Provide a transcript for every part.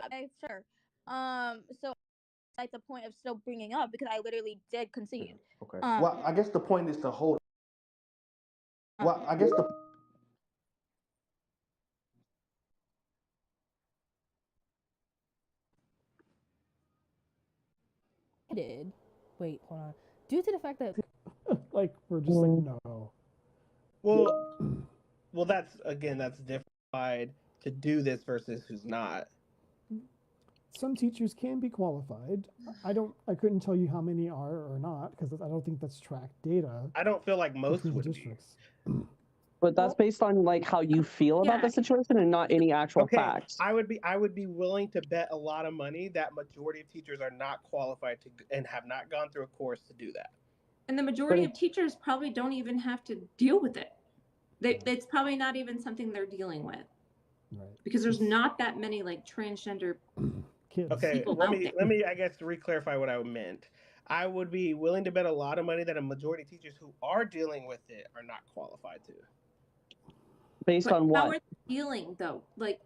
Okay, sure. So like the point of still bringing up because I literally did concede. Okay. Well, I guess the point is to hold. Well, I guess the did. Wait, hold on. Due to the fact that like we're just like no. Well, that's different to do this versus who's not. Some teachers can be qualified. I couldn't tell you how many are or not because I don't think that's tracked data. I don't feel like most would districts. But that's based on like how you feel about the situation and not any actual facts. I would be willing to bet a lot of money that majority of teachers are not qualified to and have not gone through a course to do that. And the majority of teachers probably don't even have to deal with it. It's probably not even something they're dealing with. Right. Because there's not that many like transgender kids. Okay, let me I guess re-clarify what I meant. I would be willing to bet a lot of money that a majority of teachers who are dealing with it are not qualified to. Based on what? How are they dealing though? Like,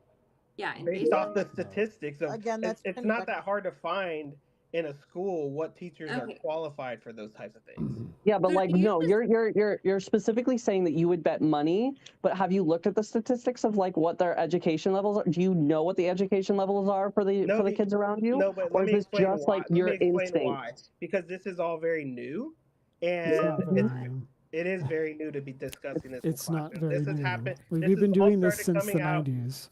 yeah, and based off the statistics of again, it's not that hard to find in a school what teachers are qualified for those types of things. Yeah, but like no, you're specifically saying that you would bet money, but have you looked at the statistics of like what their education levels are? Do you know what the education levels are for the kids around you? No, but or is this just like your instinct? Because this is all very new, and it is very new to be discussing this. It's not very new. Happened. We've been doing this since the 90s.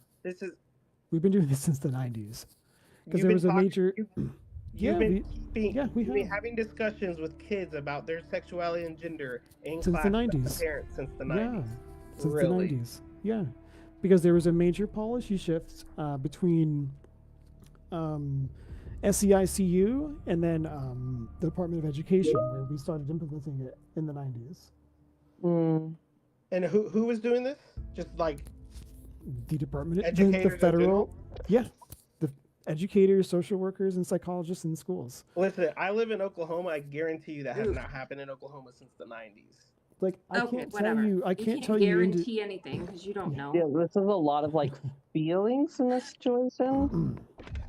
We've been doing this since the 90s. Because there was a major. You've been having discussions with kids about their sexuality and gender in since class the 90s. Parents since the 90s. Yeah, since the 90s. Yeah, because there was a major policy shift between SEICU and then the Department of Education, where we started implementing it in the 90s. And who was doing this? Just like the department, educators, the federal, the educators, social workers, and psychologists in schools. Listen, I live in Oklahoma. I guarantee you that has not happened in Oklahoma since the 90s. Like I can't tell you. I can't tell you. Guarantee anything because you don't know. Yeah, this is a lot of like feelings in this situation.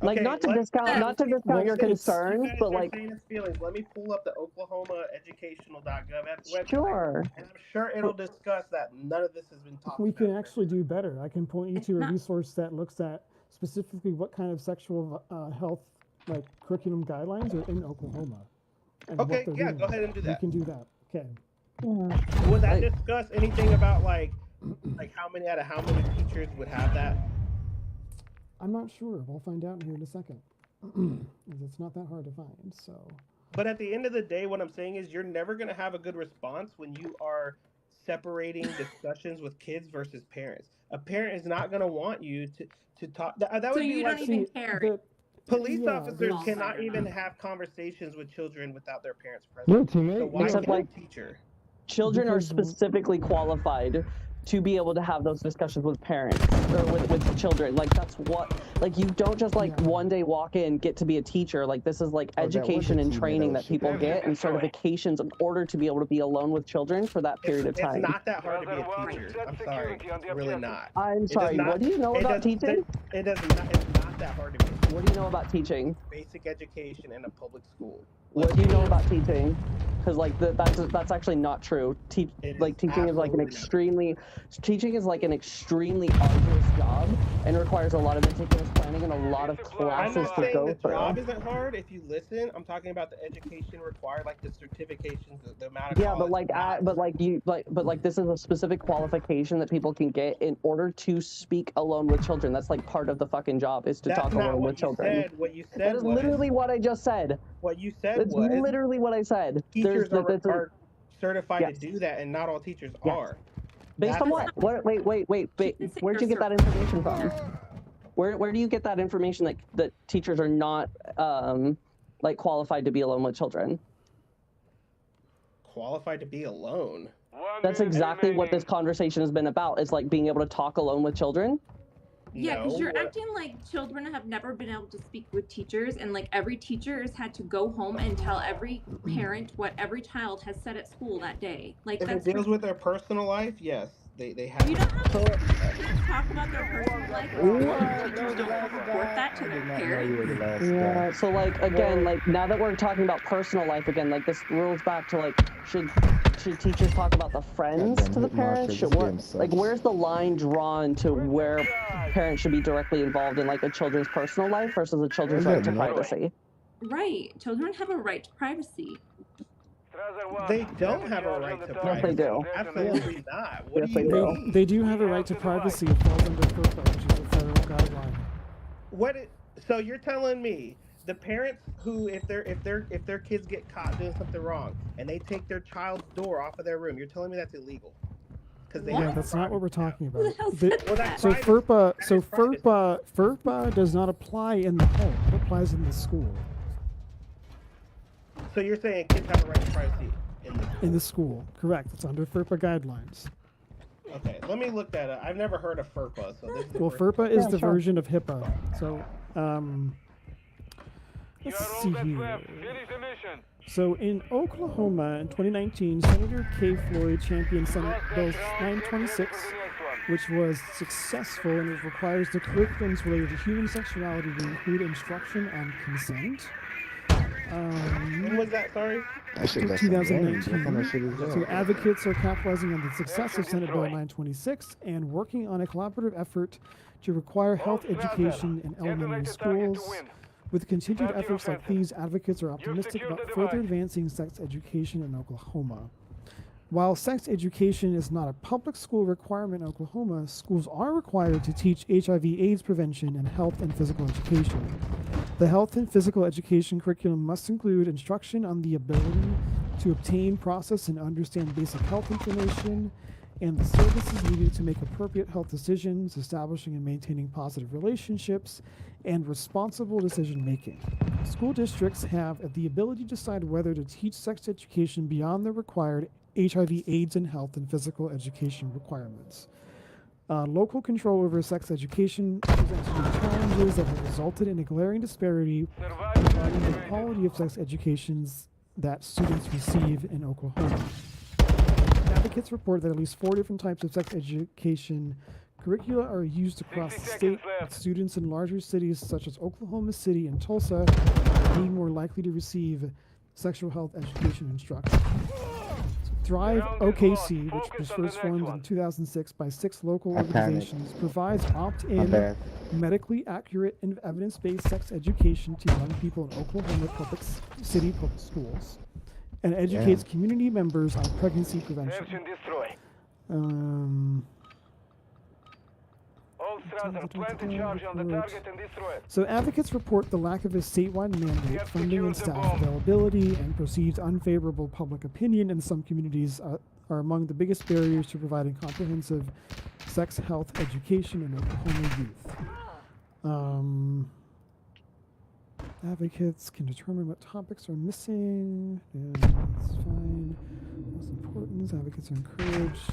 Like not to discount your concerns, but like feelings. Let me pull up the OklahomaEducational.gov website. Sure. And I'm sure it'll discuss that none of this has been talked about. We can actually do better. I can point you to a resource that looks at specifically what kind of sexual health like curriculum guidelines are in Oklahoma. Okay, yeah, go ahead and do that. We can do that. Okay. Would that discuss anything about like how many teachers would have that? I'm not sure. We'll find out here in a second. It's not that hard to find. So. But at the end of the day, what I'm saying is you're never going to have a good response when you are separating discussions with kids versus parents. A parent is not going to want you to talk. That would be you like don't even care. Police officers cannot even have conversations with children without their parents present. So why except like a teacher? Children are specifically qualified to be able to have those discussions with parents or with children. Like that's what, like you don't just like one day walk in, get to be a teacher. Like this is like education and training that people get and certifications in order to be able to be alone with children for that period of time. It's not that hard to be a teacher. I'm sorry. It's really not. I'm sorry. What do you know about teaching? It's not that hard to be a teacher. What do you know about teaching? Basic education in a public school. What do you know about teaching? Because like that's actually not true. Teaching is like an extremely arduous job and requires a lot of meticulous planning and a lot of classes to go through. The job isn't hard if you listen. I'm talking about the education required, like the certifications, the amount of. Yeah, but like this is a specific qualification that people can get in order to speak alone with children. That's like part of the fucking job is to talk alone with children. What you said. That is literally what I just said. What you said was literally what I said. Teachers are certified to do that, and not all teachers are. Based on what? Wait. Where'd you get that information from? Where do you get that information that teachers are not like qualified to be alone with children? Qualified to be alone? That's exactly what this conversation has been about. It's like being able to talk alone with children. Yeah, because you're acting like children have never been able to speak with teachers, and like every teacher has had to go home and tell every parent what every child has said at school that day. Like if it deals with their personal life, yes, they have. You don't have to kids talk about their personal life. Teachers don't report that to their parents. Yeah. So like again, like now that we're talking about personal life again, like this rolls back to like should teachers talk about the friends to the parents? Should what like where's the line drawn to where parents should be directly involved in like a children's personal life versus a children's right to privacy? Right. Children have a right to privacy. They don't have a right to privacy. Yes, they do. Absolutely not. What Yes, do you they mean? do. They do have a right to privacy. It falls under FERPA, which is a federal guideline. So you're telling me the parents who, if their kids get caught doing something wrong and they take their child's door off of their room, you're telling me that's illegal? Because Yeah, that's not what we're talking about. Who the hell The- said Well, that? that's So private. FERPA does not apply in the home. It applies in the school. So you're saying kids have a right to privacy In the school, correct. It's under FERPA guidelines. Okay, let me look that up. I've never heard of FERPA, so this is the Well, first- FERPA is Yeah, the sure. version of HIPAA. So, let's see here. So in Oklahoma in 2019, Senator Kay Floyd championed Senate Bill 926, which was successful and it requires the curriculums related to human sexuality to include instruction on consent. When was that? Sorry. 2019. So advocates are capitalizing on the success of Senate Bill 926 and working on a collaborative effort to require health education in elementary schools. With continued efforts like these, advocates are optimistic about further advancing sex education in Oklahoma. While sex education is not a public school requirement in Oklahoma, schools are required to teach HIV/AIDS prevention and health and physical education. The health and physical education curriculum must include instruction on the ability to obtain, process, and understand basic health information and the services needed to make appropriate health decisions, establishing and maintaining positive relationships, and responsible decision making. School districts have the ability to decide whether to teach sex education beyond the required HIV/AIDS and health and physical education requirements. Local control over sex education presents unique challenges that have resulted in a glaring disparity regarding the quality of sex educations that students receive in Oklahoma. Advocates report that at least 4 different types of sex education curricula are used across the state, with students in larger cities such as Oklahoma City and Tulsa being more likely to receive sexual health education instruction. Thrive OKC, which was first formed in 2006 by 6 local organizations, provides opt-in, medically accurate and evidence-based sex education to young people in Oklahoma City public schools, and educates community members on pregnancy prevention. So advocates report the lack of a statewide mandate, funding and staff availability, and perceived unfavorable public opinion in some communities are among the biggest barriers to providing comprehensive sex health education in Oklahoma youth. Advocates can determine what topics are missing, and that's fine. Most important, advocates are encouraged.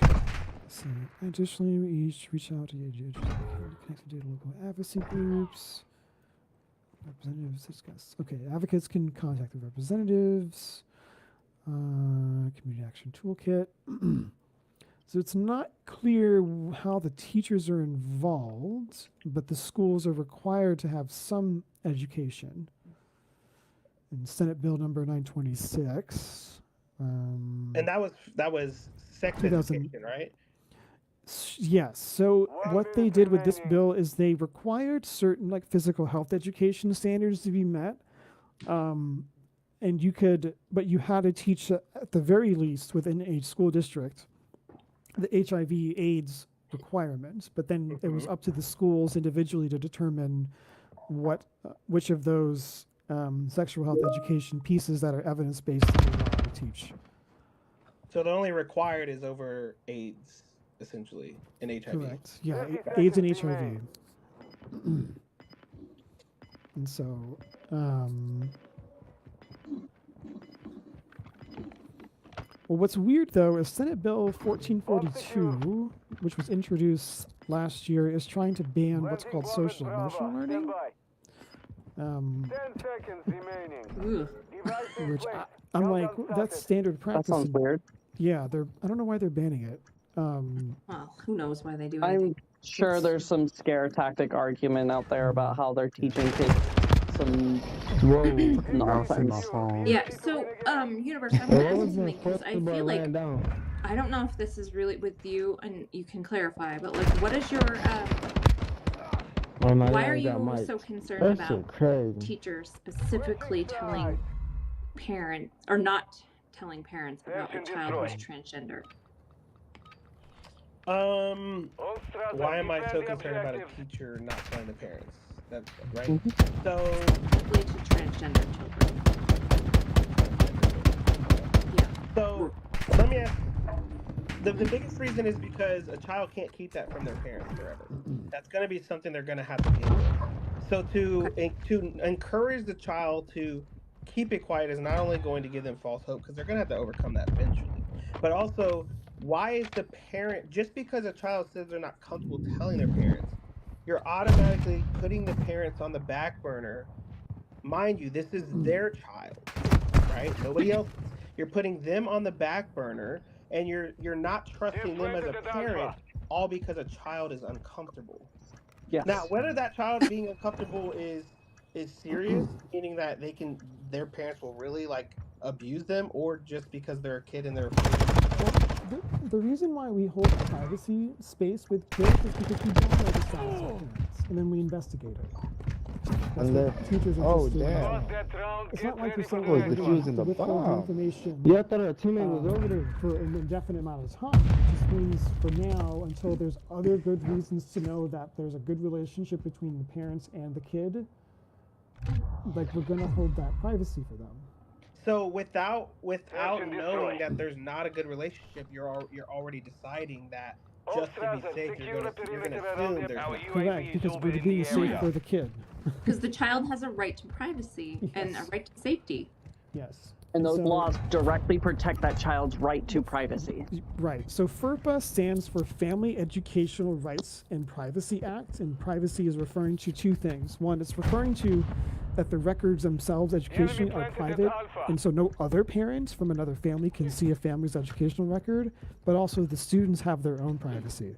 So, additionally, we each reach out to connect to local advocacy groups. Representatives discuss. Okay, advocates can contact the representatives. Community action toolkit. So it's not clear how the teachers are involved, but the schools are required to have some education. In Senate Bill number 926. And that was sex education, right? Yes. So what they did with this bill is they required certain like physical health education standards to be met. And you could, but you had to teach at the very least within a school district the HIV/AIDS requirements, but then it was up to the schools individually to determine which of those sexual health education pieces that are evidence-based that they want to teach. So the only required is over AIDS, essentially, and HIV. Correct. Yeah, AIDS and HIV. And so, well, what's weird though is Senate Bill 1442, which was introduced last year, is trying to ban what's called social emotional learning. 10 seconds remaining. Which I'm like, that's standard That practice. sounds weird. Yeah, I don't know why they're banning it. Well, who knows why they do I'm anything. sure there's some scare tactic argument out there about how they're teaching kids some nonsense. Yeah, so, Universe, I'm gonna ask you something, because I feel like, I don't know if this is really with you, and you can clarify, but, like, what is your, why are you so concerned about teachers specifically telling parents, or not telling parents about a child who's transgender? Why am I so concerned about a teacher not telling the parents? That's right. So, Specifically to transgender children. Yeah. So, let me ask. The biggest reason is because a child can't keep that from their parents forever. That's going to be something they're going to have to deal with. So to encourage the child to keep it quiet is not only going to give them false hope, because they're going to have to overcome that eventually, but also, why is the parent, just because a child says they're not comfortable telling their parents, you're automatically putting the parents on the back burner. Mind you, this is their child, right? Nobody else. You're putting them on the back burner, and you're not trusting them as a parent, all because a child is uncomfortable. Yes. Now, whether that child being uncomfortable is serious, meaning that their parents will really like abuse them, or just because they're a kid and they're The reason why we hold privacy space with kids is because we don't know the status of parents, and then we investigate it. That's what teachers are just doing. It's not like you're saying to withhold information Yeah, I thought our teammate was over there. for an indefinite amount of time. It just means for now, until there's other good reasons to know that there's a good relationship between the parents and the kid, like, we're gonna hold that privacy for them. So without knowing that there's not a good relationship, you're already deciding that just to be safe, you're gonna assume there's not. Correct, because we're being safe for the kid. Because the child has a right to privacy and a right to safety. Yes. And those So- laws directly protect that child's right to privacy. Right. So FERPA stands for Family Educational Rights and Privacy Act, and privacy is referring to two things. One, it's referring to that the records themselves educationally are private, and so no other parent from another family can see a family's educational record, but also the students have their own privacy.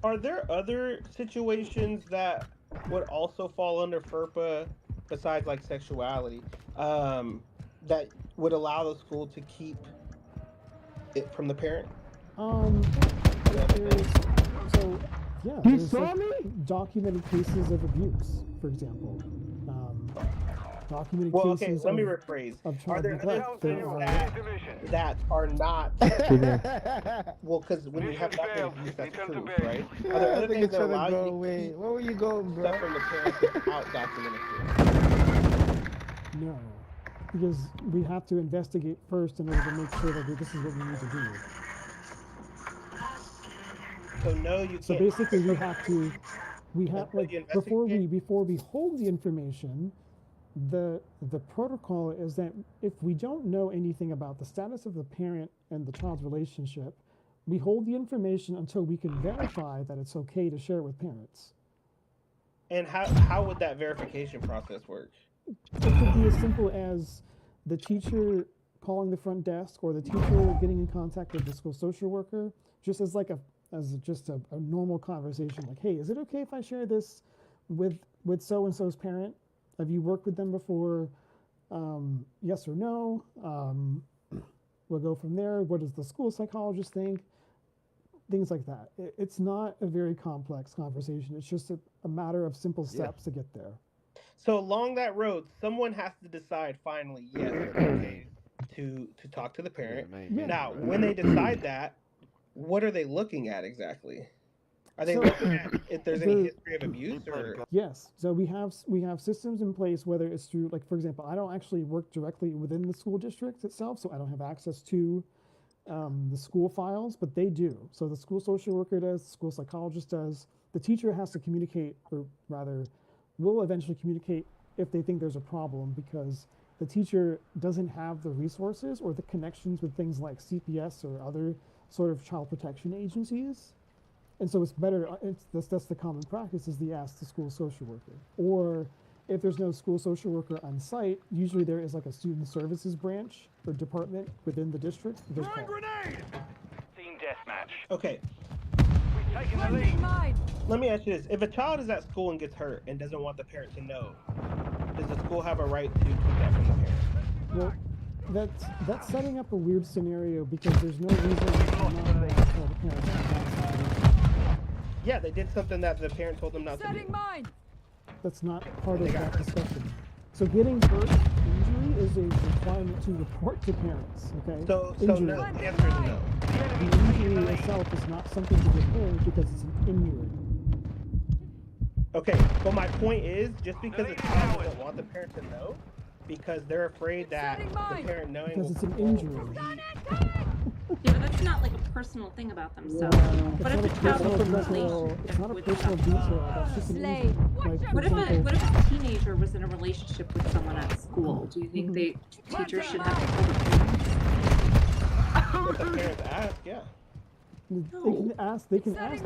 Are there other situations that would also fall under FERPA besides like sexuality, that would allow the school to keep it from the parent? There's documented cases of abuse, for example. Documented Well, okay, cases let me of rephrase. Are child there neglect. other There things that are not? Well, because when you have documented abuse, that's proof, right? Are there other things that allow you to keep Where were you going, bro? stuff from the parents without documented proof? No, because we have to investigate first in order to make sure that this is what we need to do. So no, you can't. So basically, we have Before you before we hold the information, the protocol is that if we don't know anything about the status of the parent and the child's relationship, we hold the information until we can verify that it's okay to share with parents. And how would that verification process work? It could be as simple as the teacher calling the front desk, or the teacher getting in contact with the school social worker, just as like a normal conversation, like, hey, is it okay if I share this with so and so's parent? Have you worked with them before? Yes or no? We'll go from there. What does the school psychologist think? Things like that. It's not a very complex conversation. It's just a matter of simple steps to get there. So along that road, someone has to decide finally, yes, it's okay to talk to the parent. Now, when they decide that, what are they looking at exactly? Are they looking at if there's any history of abuse, or? Yes. So we have systems in place, whether it's through, like, for example, I don't actually work directly within the school district itself, so I don't have access to the school files, but they do. So the school social worker does, the school psychologist does. The teacher has to communicate, or rather, will eventually communicate if they think there's a problem, because the teacher doesn't have the resources or the connections with things like CPS or other sort of child protection agencies. And so it's better, that's the common practice, is the ask the school social worker. Or if there's no school social worker on site, usually there is like a student services branch or department within the district. They're called. Team deathmatch. Okay, We've taken the lead. let me ask you this: if a child is at school and gets hurt and doesn't want the parent to know, does the school have a right to keep that from the parent? Well, that's setting up a weird scenario because there's no reason to not tell the parents about Yeah, they did something that the parent told them not to do. That's not part of that discussion. So getting hurt, injury is a requirement to report to parents. Okay. So Injury. no, the answer is no. The injury itself is not something to get heard because it's an injury. Okay, but my point is, just because a child doesn't want the parent to know, because they're afraid that the parent knowing Because will it's an will injury. Yeah, but that's not like a personal thing about themselves. What if a child is It's not a personal detail. That's just an injury. Like, for What if example, a teenager was in a relationship with someone at school? Do you think teachers should have to tell the parents? if the parents ask, yeah. they can ask the teacher, but the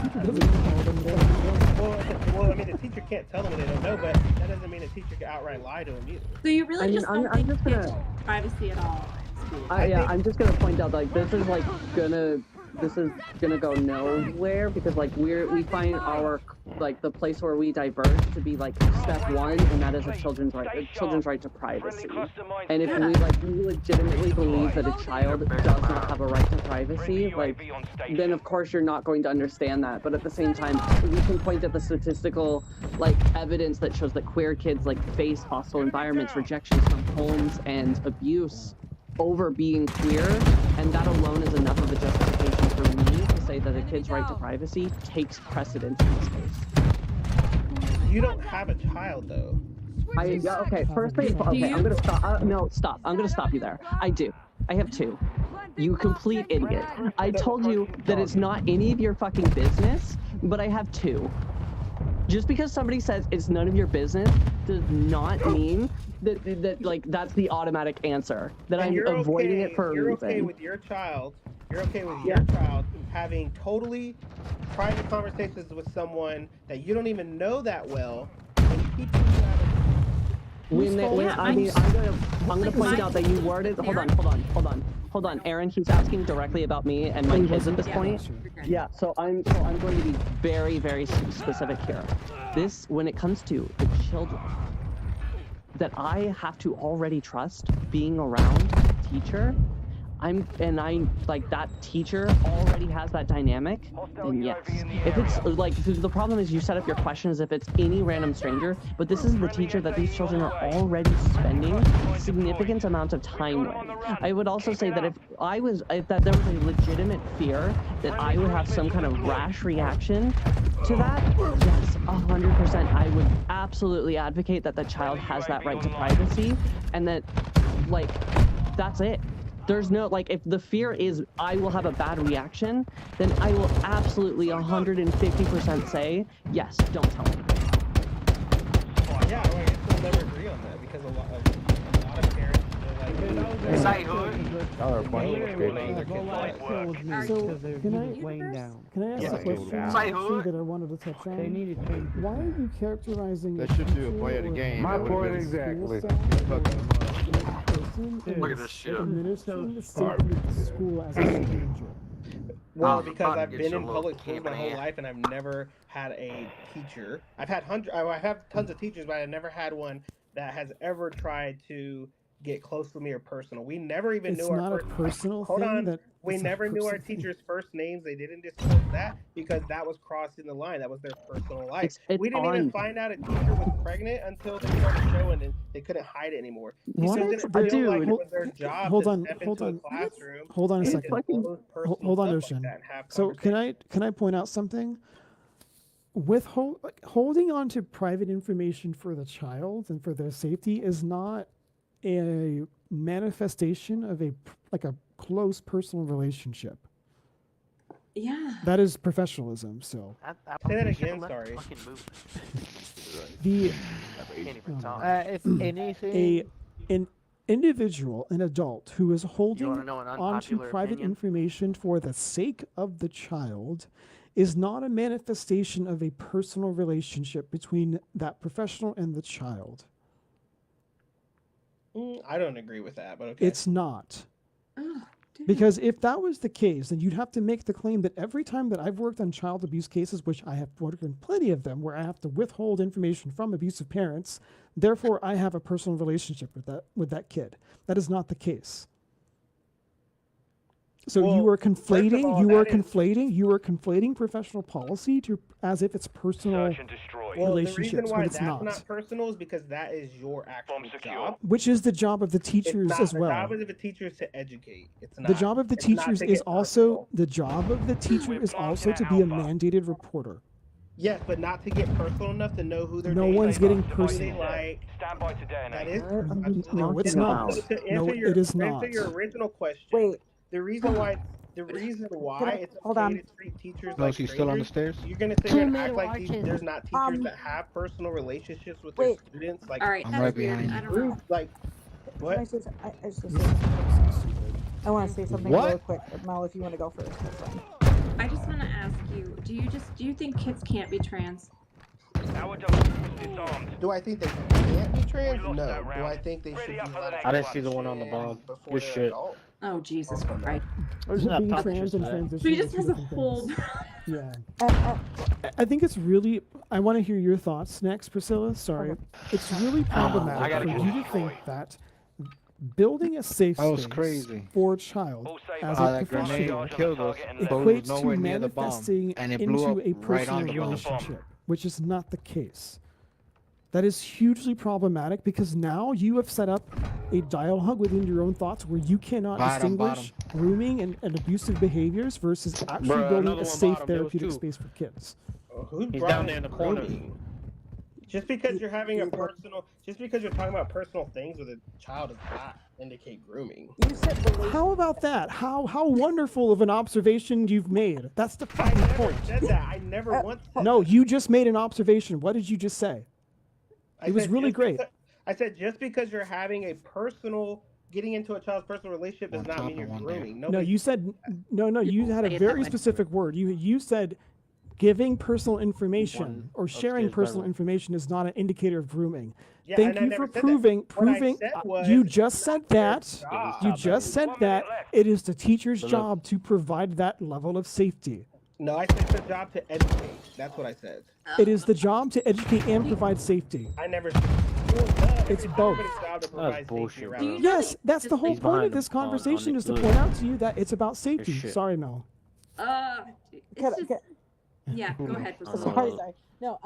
teacher doesn't tell them. They don't know. Well, I mean, the teacher can't tell them what they don't know, but that doesn't mean the teacher can outright lie to them either. So you really I mean, just don't I'm think just kids gonna- privacy at all? I'm just gonna point out like this is gonna go nowhere because like we find our like the place where we diverge to be like step one, and that is a children's right to privacy. And if we legitimately believe that a child does not have a right to privacy, like then of course you're not going to understand that. But at the same time, we can point at the statistical like evidence that shows that queer kids like face hostile environments, rejections from homes, and abuse over being queer, and that alone is enough of a justification for me to say that a kid's right to privacy takes precedence in this case. You don't have a child, though. Okay, first thing, okay, I'm gonna stop, no, stop, I'm gonna stop you there. I do. I have two. You complete idiot. I told you that it's not any of your fucking business, but I have two. Just because somebody says it's none of your business does not mean that like that's the automatic answer. That And I'm you're avoiding okay, it for a you're reason. okay with your child. You're okay with your child having totally private conversations with someone that you don't even know that well, and keeping you out of. I'm gonna point out that you worded. Hold on, Aaron. He's asking directly about me and my kids at this point. Yeah, so I'm going to be very, very specific here. This, when it comes to the children that I have to already trust being around a teacher, I like that teacher already has that dynamic, then yes. If it's like the problem is you set up your question as if it's any random stranger, but this is the teacher that these children are already spending significant amounts of time with. I would also say that if there was a legitimate fear that I would have some kind of rash reaction to that, yes, 100%, I would absolutely advocate that the child has that right to privacy, and that, like, that's it. There's no, like, if the fear is I will have a bad reaction, then I will absolutely 150% say, yes, don't tell me. Well, yeah, I guess we'll never agree on that because a lot of parents are like, So can I ask a question that I wanted to touch on? Why are you characterizing That should do it, play it again. My point exactly. Look at this shit. Administering the safety of the school as a stranger? well, because I've been in public schools my whole life and I've never had a teacher. I have tons of teachers, but I've never had one that has ever tried to get close to me or personal. We never even knew our It's not a personal Hold thing. on. We never knew our teachers' first names. They didn't disclose that because that was crossing the line. That was their personal life. It's We didn't even find out a teacher was pregnant until they started showing and they couldn't hide it anymore. What? Teachers didn't feel like it Dude, was their job hold to on, step hold into on. a classroom. Hold on a and second. disclose personal Hold on, stuff Ocean. like that and have So can I point out something? With holding on to private information for the child and for their safety is not a manifestation of a close personal relationship. Yeah. That is professionalism. So Say that again. Sorry. If anything, an individual, an adult who is holding wanna know an onto unpopular private opinion? information for the sake of the child is not a manifestation of a personal relationship between that professional and the child. I don't agree with that, but okay. It's not. Oh, Because if that was the case, then you'd have to make the claim that every time that I've worked on child abuse cases, which I have worked in plenty of them, where I have to withhold information from abusive parents, therefore I have a personal relationship with that kid. That is not the case. So Well, you are conflating. all, You are that is- conflating. You are conflating professional policy to as if it's personal. Search and destroy. Well, the reason relationships why when it's that's not. not personal is because that is your actual Bomb secure. job. Which is the job of the It's teachers not, as the well. job of the teacher is to educate. It's not. The job of the it's not teachers to is get also personal. the job of the teacher is also to be a mandated reporter. Yes, but not to get personal enough to know who they're No dating, one's getting who they personal. like. Stand by today and That is. No, it's not. To No, answer your, it is to answer not. your original question. Wait. The reason why it's hold okay on. to treat teachers No, like she's still on the strangers, stairs? you're gonna sit here and Two act like middle there's not teachers that Um, have personal relationships with wait. their students. Like, All right, I'm that's right weird. behind I you. don't know. like Can what? I say some- I just wanna say something. I want to say something What? real quick. Mel, if you want to go first, that's fine. I just want to ask you, do you think kids can't be trans? Our double disarmed. Do I think they can't be trans? We lost No. that Do round. I think they should Ready be up for the let next I didn't one. see the one on the bottom. before Good they're shit. adult? Oh Jesus Christ! Being not trans and transitioning. So he are just two has a different whole. things. Yeah. Uh, I think it's really. I want to hear your thoughts next, Priscilla. Sorry. It's really I problematic gotta for go. you to think that building a safe That was space crazy. for a child All safe. as How a that grenade professional killed us, but it was equates to nowhere near the bomb, manifesting and it blew into up a right personal on the bomb. relationship, which is not the case. That is hugely problematic because now you have set up a dialogue within your own thoughts where you cannot Bottom, distinguish grooming and abusive behaviors versus actually Bruh, building another a one safe bottom, there was therapeutic two. space for kids. Who He's brought down in there in the corner. grooming? Just because you're having a personal, just because you're talking about personal things with a child does not indicate grooming. you said relation- How about that? How wonderful of an observation you've made. That's the I fucking never point. said that. I never once said No, that. you just made an observation. What did you just say? I It was said really just great. because- I said just because you're having a personal, getting into a child's personal relationship does One not top mean you're and one down. grooming. No, Nobody- you said no. You had say a it that very way. specific word. You said giving personal information One or sharing upstairs personal bedroom. information is not an indicator of grooming. Yeah, Thank and I you never for said that. proving. What I Proving. said was You it's just said not their that. job. You just said 1 that minute left. it is the teacher's Look. job to provide that level of safety. No, I said it's a job to educate. That's what I said. It is the job to educate and provide safety. I never said It's it's both. everybody's job to provide safety bullshit, around bro. them. Yes, that's the whole He's point of behind this him on conversation the is to blue. point out to you that it's about safety. shit. Sorry, Mel. It's Can I- just, can- yeah. Go ahead, Priscilla. sorry. No,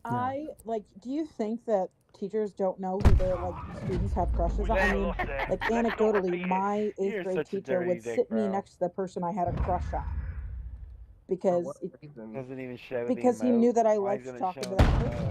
I like. Do you think that teachers don't know who their like students have crushes on? I mean, like anecdotally, my 8th grade teacher would sit me next to the person I had a crush on because Doesn't even show because he knew that I liked talking to that person.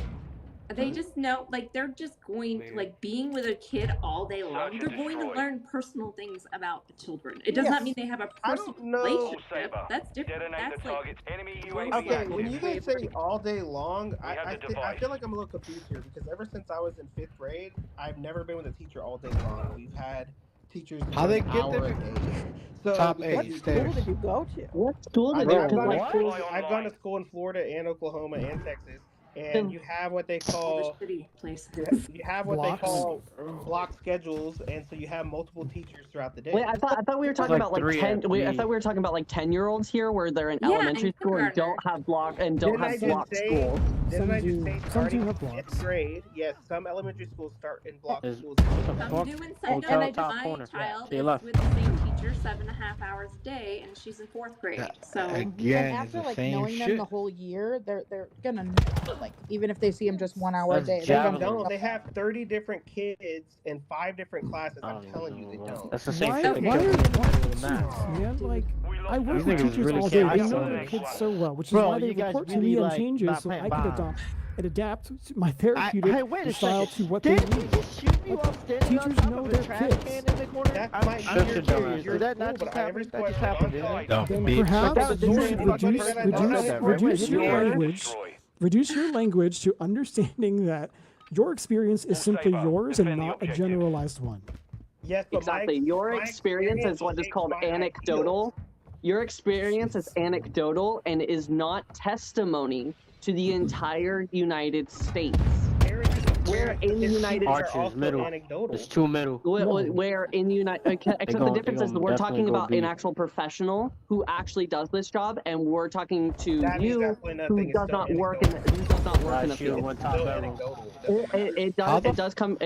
They just know, like, they're just going to, like, being with a kid all day long. Search They're and going to destroy. learn personal things about the children. It does not mean they have a I personal don't know. relationship. Saber. That's different. Detonate That's the like, target. Enemy UAV Okay, active. when you guys say all day long, have I the feel device. like I'm a little confused here because ever since I was in 5th grade, I've never been with a teacher all day long. We've had teachers How they an get hour there? a day. So Top because eight you- stairs. Who did you go to? What school I've did gone, they? I've gone to What? schools, Fly I've gone to online. school in Florida and Oklahoma and Texas, and you have what they call shitty place. you have what Blocks. they call block schedules, and so you have multiple teachers throughout the day. Wait, I thought we were talking like about like 3 10. at Wait, I least. thought we were talking about like 10-year-olds here, where they're in Yeah, elementary in school and kindergarten. don't have block and don't Didn't I have just block say- school. Didn't I Some just do- say some starting do in have 5th blocks. grade? Yes, some elementary schools start in block Is- schools. Some Fuck. do and some Hotel don't. And top my corner. child To your is left. with the same teacher 7.5 hours a day, and she's in 4th grade. So Again, and it's after the like same knowing them shit. the whole year, they're gonna know, like even if they see them just 1 hour a That's day. They javelin. don't. They have 30 different kids in 5 different classes. I I'm don't telling even you, know, they bro. don't. That's the same Why, shit. why they are kill you people in the math. man? Like, I work These with niggas teachers really all day. can't They isolate know their it. kids so well, which is Bro, why they you guys report to really, me on like, changes not so I playing can bombs. adapt my therapeutic Hey, wait a style second. to what they Didn't he need. just shoot me while standing on Teachers top know of a their trash kids. can in the corner? That might be I'm your serious. kid, your Did that school, not but just every happen? That school just has happened, an didn't on-site. it? Dumb Then bitch. perhaps That was the reduce, same reduce, fucking reduce, person that said that, right? reduce your Yeah. language, reduce your language to understanding that your experience is simply Saber, yours and defend the not a objective. generalized one. Yes, but Exactly. Your my experience is what is shapes called my ideals. anecdotal. Your experience is anecdotal and is not testimony to the entire United States. Where in the United Arches, middle. It's two middle. Where in the United, except the difference is that we're talking about an deep. actual professional who actually does this job, and we're talking to That means you definitely nothing who is does still not work in the field. What top level? It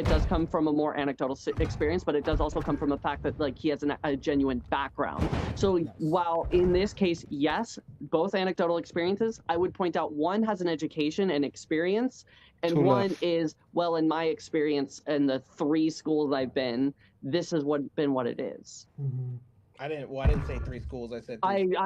does come from a more anecdotal experience, but it does also come from the fact that like he has a genuine background. So while in this case, yes, both anecdotal experiences, I would point out one has an education and experience, and one is, well, in my experience in the 3 schools I've been, this has been what it is. I didn't say 3 schools. I said 3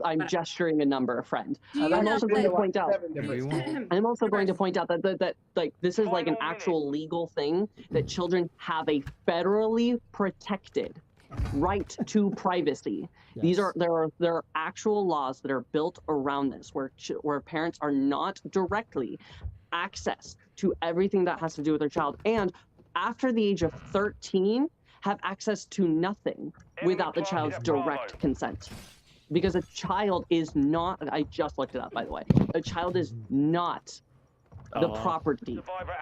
I'm gesturing a number, friend. Do you I'm know also going to that- point out. 7 different I'm also going to point out that like this is like an actual legal thing that children have a federally protected right to privacy. There are actual laws that are built around this where parents are not directly access to everything that has to do with their child, and after the age of 13 have access to nothing without the child's direct consent. Because a child is not, I just looked it up by the way, a child is not the property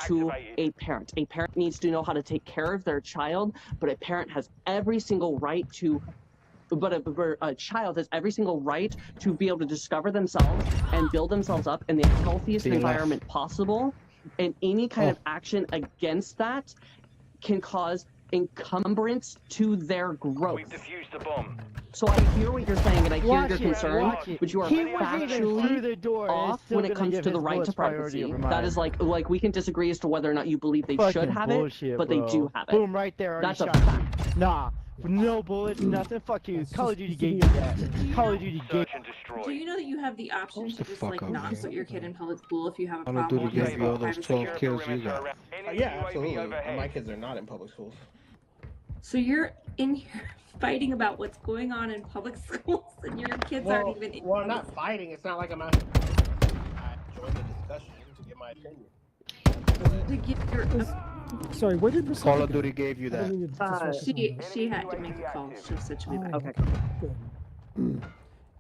to a parent. A parent needs to know how to take care of their child, but a parent has every single right to a child has every single right to be able to discover themselves and build themselves up in the healthiest environment possible, and any kind of action against that can cause encumbrance to their growth. We've defused the bomb. So I hear what you're saying, and I hear your concern, watch it. but you are He wasn't even through factually the door, and it's off still when it gonna comes give to the his right to bullets priority privacy. over That mine. is like we can disagree as to whether or not you believe they should Fucking have bullshit, it, but they bro. do have it. Boom, right there. Already That's a shot you. fact. Nah, no bullets, nothing. Fuck you. Call of Duty gave you that. Call of Duty gave. Search and destroy. Do you know that you have the option to just like not put your kid in public school if you have a Call of problem Duty with gave you all those privacy? 12 kills you got. Yeah, absolutely. My kids are not in public schools. So you're in here fighting about what's going on in public schools, and your kids aren't even in Well, I'm public not fighting. It's not like I'm out here. I joined the discussion to get my opinion. to get your. Sorry, where did Priscilla Call of go? Duty gave you I that. didn't mean to disrupt the She had to make a call. She said she'll be back. Okay. Good.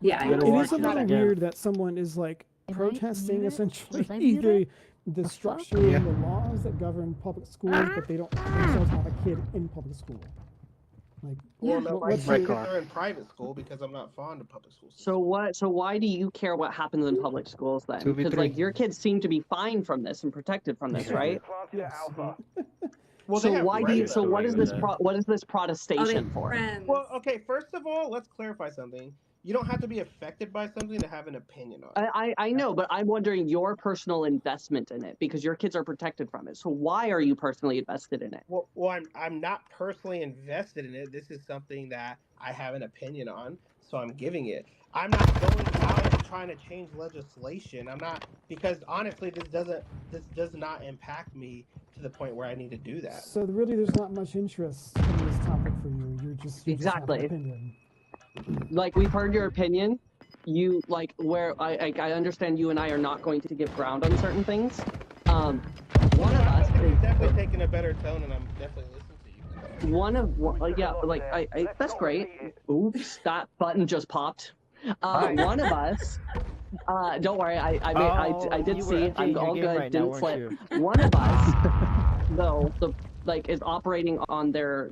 Yeah, Gotta It watch is a it little again. weird that someone is like Am I protesting muted? essentially Was I either muted? the fuck? structure and the laws that govern public schools, but they don't themselves have a kid in public school. Like, Well, no, my what's kids your- are in private school because I'm not fond of public schools. So why do you care what happens in public schools then? 2v3. Because like your kids seem to be fine from this and protected from this, right? Well, they So have why do you? rights. So what is this? What is this Oh, they protestation have for? friends. Well, okay. First of all, let's clarify something. You don't have to be affected by something to have an opinion on it. I know, but I'm wondering your personal investment in it because your kids are protected from it. So why are you personally invested in it? Well, I'm not personally invested in it. This is something that I have an opinion on, so I'm giving it. I'm not going out and trying to change legislation. I'm not, because honestly, this does not impact me to the point where I need to do that. So really, there's not much interest in this topic for you. You just have an Exactly. opinion. Like we've heard your opinion. You like where I understand you and I are not going to give ground on certain things. One of us You're is definitely taking a better tone, and I'm definitely listening to you. that's great. Oops, that button just popped. One of us. Don't worry, I did you see. were I'm updating your all game good. right now, Didn't weren't slip. One of us, though, is operating on their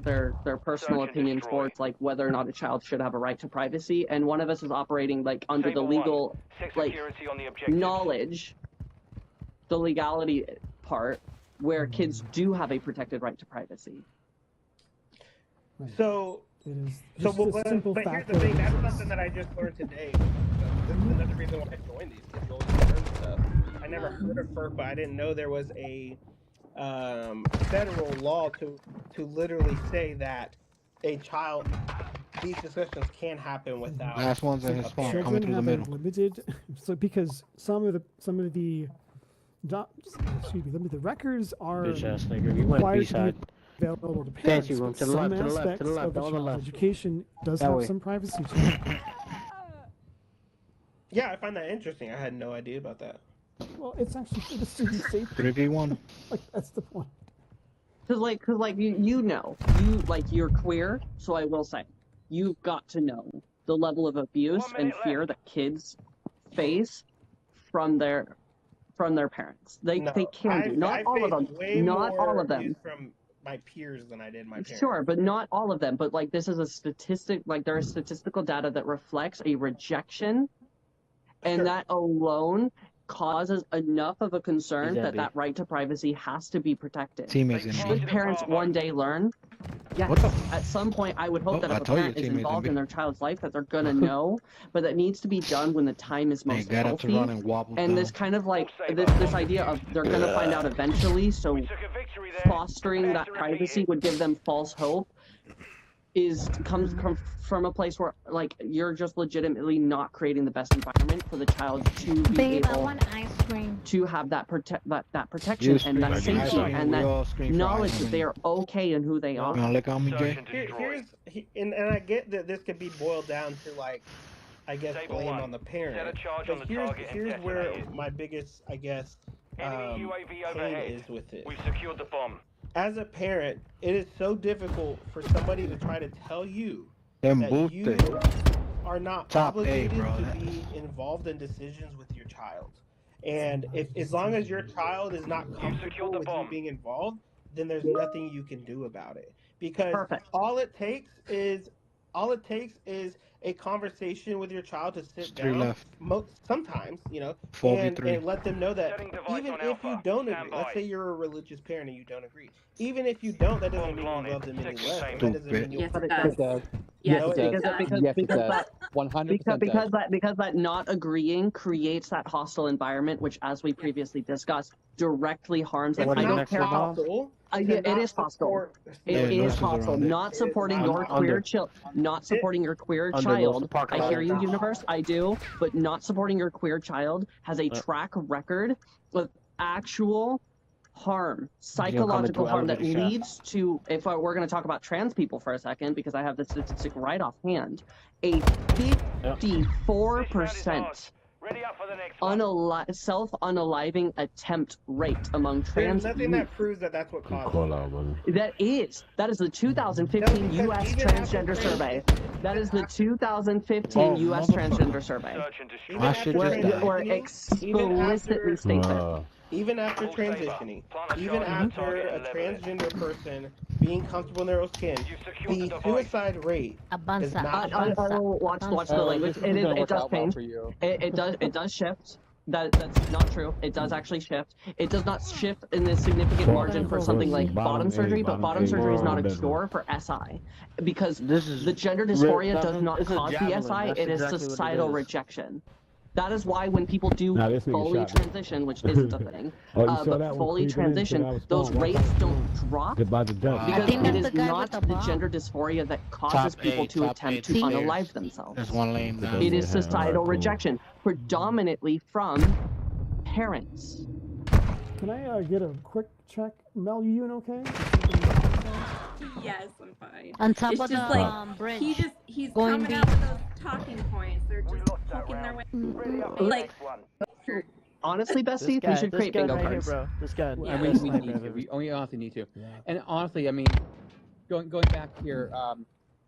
personal Search and opinion destroy. towards like whether or not a child should have a right to privacy, and one of us is operating like under the Table one. legal Check like security on the objective. knowledge, the legality part, where kids do have a protected right to privacy. Right. So, It is so just a but simple here's fact the that thing. it That's exists. something that I just learned today. This is another reason why I joined these, because you always learn stuff. I never heard of FERC, but I didn't know there was a federal law to literally say that a child, these discussions can happen without. Last one's in his spawn, coming Children through the have middle. a limited, so because some of the records are Bitch ass nigga, you went required to B-side. be available to Fancy parents. room, but to the some left, to the left, aspects to the left, of the on the child's left. education does That have way. some privacy to it. Yeah, I find that interesting. I had no idea about that. Well, it's actually for the student safety. 3v1. Like that's the point. Cause like you know, you're queer, so I will say, you've got to know the level of abuse and fear that kids face from their parents. They can do. Not all of them. Not all of them. From my peers than I did my parents. Sure, but not all of them. But like this is a statistic. Like there is statistical data that reflects a rejection, and that alone causes enough of a concern that right to privacy has to be protected. Should parents one day learn? Yes, at some point I would hope that if a parent is involved in their child's life that they're gonna know, but that needs to be done when the time is most healthy. And this kind of like this idea of they're gonna find out eventually, so fostering that privacy would give them false hope comes from a place where like you're just legitimately not creating the best environment for the child to be able to have that protection and that safety and that knowledge that they are okay in who they are. And I get that this could be boiled down to like, I guess, blame on the parent. But here's where my biggest, I guess, pain is with it. We've secured the bomb. As a parent, it is so difficult for somebody to try to tell you that you are not obligated to be involved in decisions with your child. And as long as your child is not comfortable with you being involved, then there's nothing you can do about it. Because all it takes is a conversation with your child to sit down. Sometimes, you know, and let them know that even if you don't agree, let's say you're a religious parent and you don't agree, even if you don't, that doesn't mean you love them any less. That doesn't mean you because that not agreeing creates that hostile environment, which, as we previously discussed, directly harms them. I don't care about. It is hostile. It is hostile. Not supporting your queer child. Not supporting your queer child. I hear you, Universe. I do, but not supporting your queer child has a track record of actual harm, psychological harm that leads to. If we're going to talk about trans people for a second, because I have the statistic right offhand, a 54%. Self-unaliving attempt rate among trans There's nothing that proves that that's what caused it. That is the 2015 U.S. Transgender Survey. That is the 2015 U.S. Transgender Survey. Where explicitly states it. Even after transitioning, even after a transgender person being comfortable in their own skin, the suicide rate is not. Watch the language. It does change. It does shift. That's not true. It does actually shift. It does not shift in this significant margin for something like bottom surgery, but bottom surgery is not a cure for SI, because the gender dysphoria does not cause the SI. It is societal rejection. That is why when people do fully transition, which isn't a thing, but fully transition, those rates don't drop because it is not the gender dysphoria that causes people to attempt to unalive themselves. It is societal rejection, predominantly from parents. Can I get a quick check? Mel, you doing okay? Yes, I'm fine. On top it's of just the like, bridge. He's coming out with those talking points. They're just poking their way. Like, honestly, Bestie, we should create bingo cards. This guy. I mean, we honestly need to. And honestly, I mean, going back here,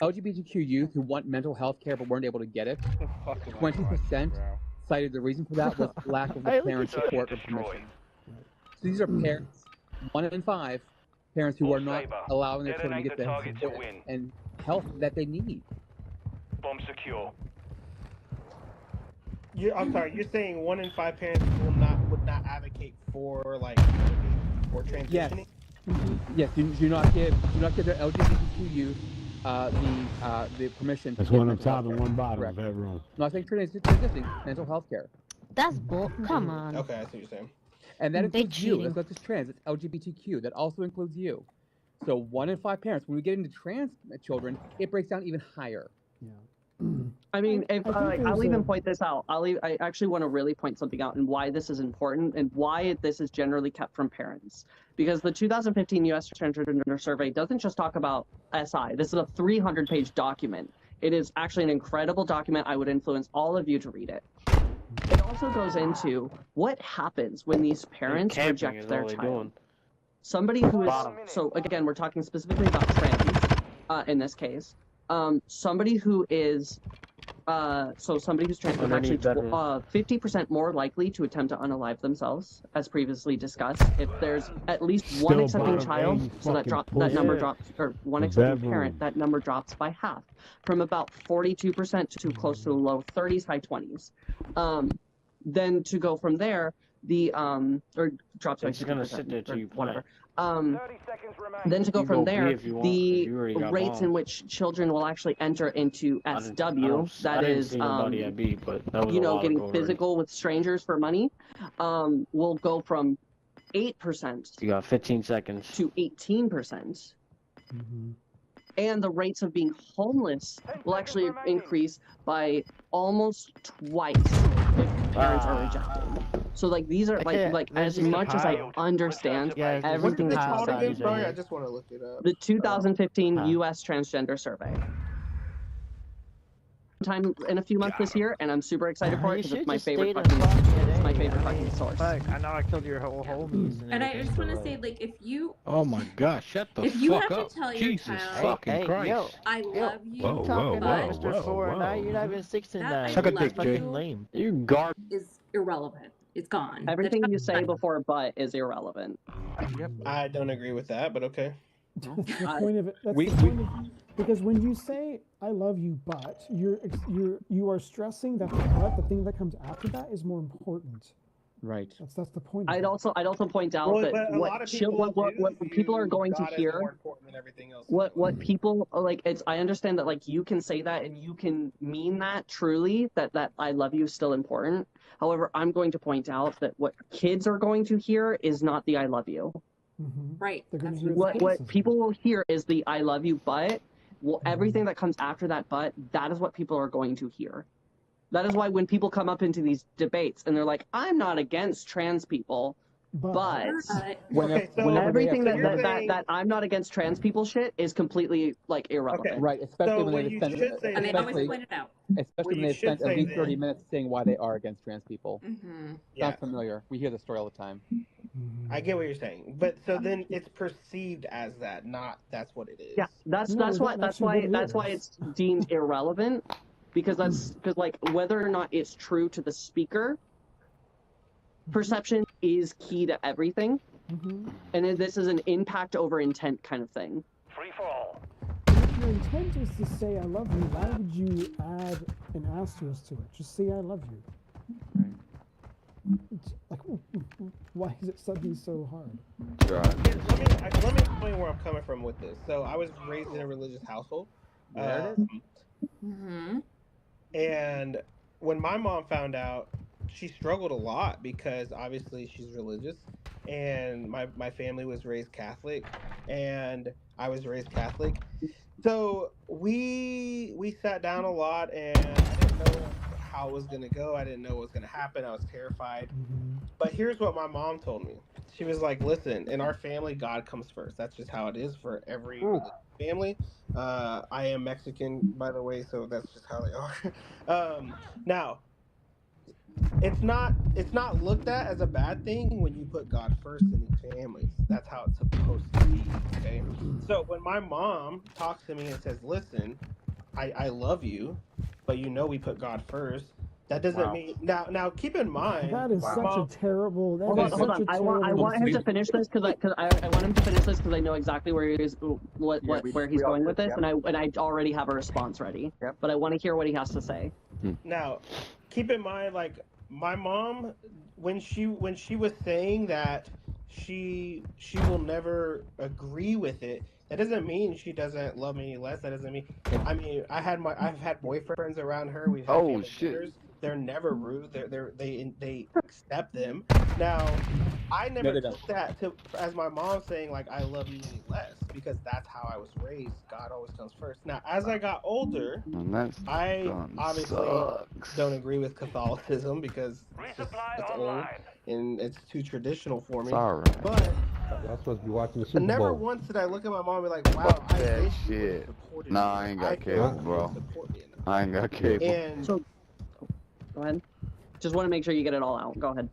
LGBTQ youth who want mental health care but weren't able to get it, 20% cited the reason for that was lack of the parent support or permission. So these are parents, 1 in 5. Parents who are not allowing their children to get the support and help that they need. Bomb secure. I'm sorry. You're saying 1 in 5 parents would not advocate for transitioning? Yes. Do not give their LGBTQ youth the permission. That's one up top and one bottom of that room. No, I think transitioning mental health care. That's bull. Come on. Okay, I see what you're saying. And that includes you. It's not just trans, it's LGBTQ. That also includes you. So 1 in 5 parents, when we get into trans children, it breaks down even higher. Yeah. I mean, I'll even point this out. I actually want to really point something out and why this is important and why this is generally kept from parents. Because the 2015 U.S. Transgender Survey doesn't just talk about SI. This is a 300-page document. It is actually an incredible document. I would influence all of you to read it. It also goes into what happens when these parents reject their child. Somebody who is, so again, we're talking specifically about trans in this case. Somebody who is so somebody who's trans is actually 50% more likely to attempt to unalive themselves, as previously discussed. If there's at least one accepting child, so that number drops, or one accepting parent, that number drops by half, from about 42% to close to the low 30s, high 20s. Then to go from there, the or drops by 50%, or whatever. Then to go from there, the rates in which children will actually enter into SW, that is, you know, getting physical with strangers for money, will go from 8%. You got 15 seconds. To 18%. And the rates of being homeless will actually increase by almost twice if parents are rejected. So like these are like as much as I understand everything that's happening. Sorry, I just want to look it up. The 2015 U.S. Transgender Survey. Time in a few months this year, and I'm super excited for it because it's my favorite fucking source. Fuck, I know I killed your whole homies. And I just want to say, like, if you Oh my gosh, shut the if you fuck have up. to tell your Jesus child, fucking Christ. Yo, I love you, Whoa, talking whoa, about whoa, Mr. 4 whoa, now you're not even 69. Suck a love dick, Jay. you. Lame. You garbage. is irrelevant. It's gone. Everything you say before "but" is irrelevant. I don't agree with that, but okay. That's the point of it. That's the point of because when you say "I love you," but you are stressing that the thing that comes after that is more important. Right. That's the point. I'd also point out Well, that but a lot of people what people are going to God is hear, more important than everything else. what people like, it's I understand that like you can say that and you can mean that truly that I love you is still important. However, I'm going to point out that what kids are going to hear is not the "I love you." Right. What people will hear is the "I love you," but everything that comes after that "but," that is what people are going to hear. That is why when people come up into these debates and they're like, "I'm not against trans people," but everything that I'm not against trans people shit is completely like irrelevant. Right, especially when they spend, and they always point it out. Especially when they spend at least 30 minutes saying why they are against trans people. Yeah. Sounds familiar. We hear the story all the time. I get what you're saying, but so then it's perceived as that, not that's what it is. Yeah, that's why it's deemed irrelevant, because like whether or not it's true to the speaker, perception is key to everything, and this is an impact over intent kind of thing. Free for all. If your intent is to say "I love you," why would you add an asterisk to it? Just say "I love you." It's like, why is it suddenly so hard? Let me explain where I'm coming from with this. So I was raised in a religious household, and when my mom found out, she struggled a lot because obviously she's religious, and my family was raised Catholic, and I was raised Catholic. So we sat down a lot, and I didn't know how it was going to go. I didn't know what was going to happen. I was terrified. But here's what my mom told me. She was like, listen, in our family, God comes first. That's just how it is for every family. I am Mexican, by the way, so that's just how they are. Now, it's not looked at as a bad thing when you put God first in these families. That's how it's supposed to be, okay? So when my mom talks to me and says, listen, I love you, but you know we put God first, that doesn't mean now keep in mind That is such a terrible. Hold on. I want him to finish this because I want him to finish this because I know exactly where he is, where he's going with this, and I already have a response ready. But I want to hear what he has to say. Now, keep in mind, like my mom, when she was saying that she will never agree with it. That doesn't mean she doesn't love me any less. That doesn't mean. I mean, I've had boyfriends around her. We've had dinners. They're never rude. They accept them. Now, I never took that as my mom saying like I love you any less, because that's how I was raised. God always comes first. Now, as I got older, I obviously don't agree with Catholicism because it's old and it's too traditional for me. Sorry. But I'm supposed to be watching the Super Bowl. never once did I look at my mom and be like, wow, I that wish you shit. supported Nah, me. I ain't got cable, bro. I ain't got cable. And so, go ahead. Just want to make sure you get it all out. Go ahead.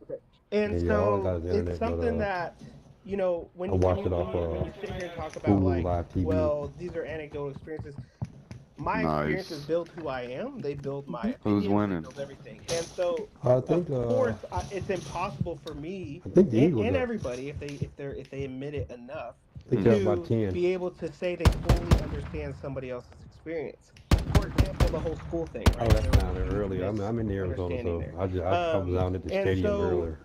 And so it's something that, you know, when you sit here and talk about like, well, these are anecdotal experiences. my experiences Nice. build who I am. They build my Who's opinions, winning? They build everything. And so, I think, of course, it's impossible for me I think the Eagles and are. everybody, if they admit it enough, I think they're about to 10. be able to say they fully understand somebody else's experience. For example, the whole school thing. Oh, Right? that's There was down there earlier. I'm in Arizona, so misunderstanding I was out at the and stadium so earlier.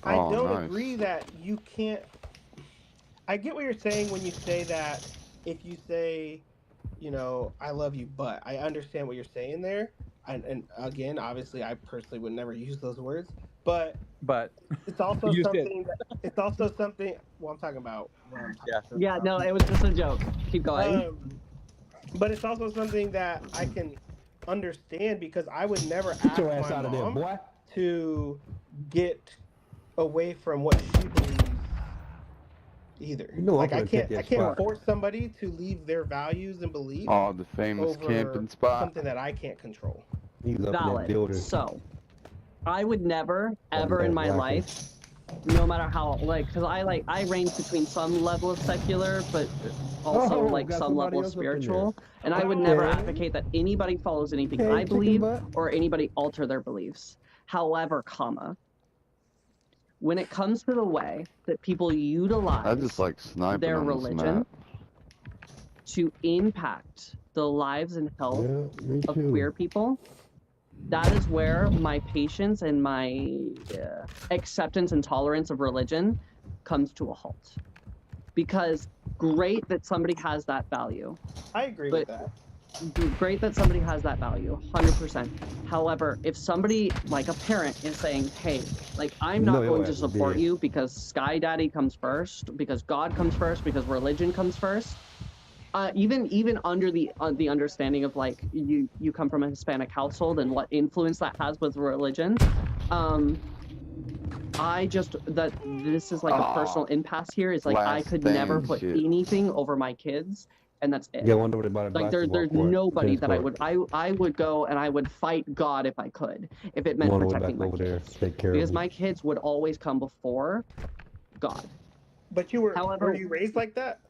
I Oh, don't nice. agree that you can't. I get what you're saying when you say that if you say, I love you, but I understand what you're saying there. And again, obviously, I personally would never use those words, but it's also You just did. something. It's also something. Well, I'm talking about. Yeah, no, it was just a joke. Keep going. But it's also something that I can understand because I would never Get ask your ass my out of there, mom boy. to get away from what she believes either. You know I'm Like gonna take I that can't spot. force somebody to leave their values and beliefs Oh, the famous over camping spot. something that I can't control. He's up in that Valid. building. So, I would never, ever in my Blackie. life, no matter how, because I range between some level of secular, but also Oh, like got some somebody level of else up in spiritual. there. And I would never Okay. advocate that anybody follows anything Okay, I chicken believe butt. or anybody alter their beliefs. However, when it comes to the way that people I utilize just like sniping their on this religion map. to impact the lives and health Yeah, me of too. queer people, that is where my patience and my acceptance and tolerance of religion comes to a halt. Because great that somebody has that value. I agree with that. Great that somebody has that value, 100%. However, if somebody, like a parent, is saying, hey, like, I'm not No, your going to ass is support dead. you because Sky Daddy comes first, because God comes first, because religion comes first, even under the understanding of, like, you come from a Hispanic household and what influence that has with religion, this is like a personal impasse here, is like, I Last could never thing put shit. anything over my kids, and that's it. Yeah, I wonder what about a Like basketball there's court, nobody tennis that court. I would go and I would fight God if I could, if it meant One way protecting back my over there, kids. take care Because of my kids would always come before God. But were However, you raised like that?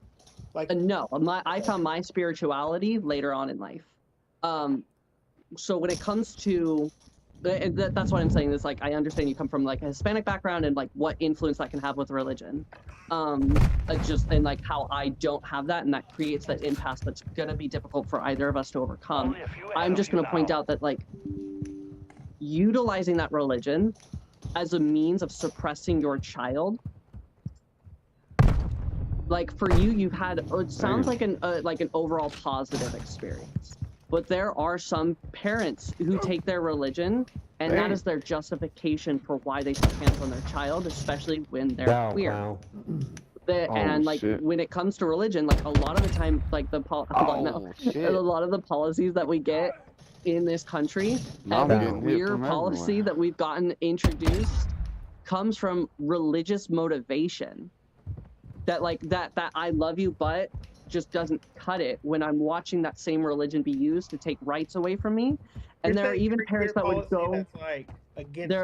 Like no, I found my spirituality later on in life. So when it comes to that's what I'm saying, is like, I understand you come from like a Hispanic background and like what influence that can have with religion. And like how I don't have that, and that creates that impasse that's gonna be difficult for either of us to overcome. I'm just gonna point out that, like, utilizing that religion as a means of suppressing your child, like, for you've had, it sounds like an overall positive experience. But there are some parents who take their religion, and that is their justification for why they put hands on their child, especially when they're Down, queer. clown. And like, shit. when it comes to religion, like, a lot of the time, like a lot of the policies that we get in this country, I'm every getting hit queer from policy everywhere. that we've gotten introduced comes from religious motivation. That like that I love you, but just doesn't cut it when I'm watching that same religion be used to take rights away from me. And there are even parents that would go that's like against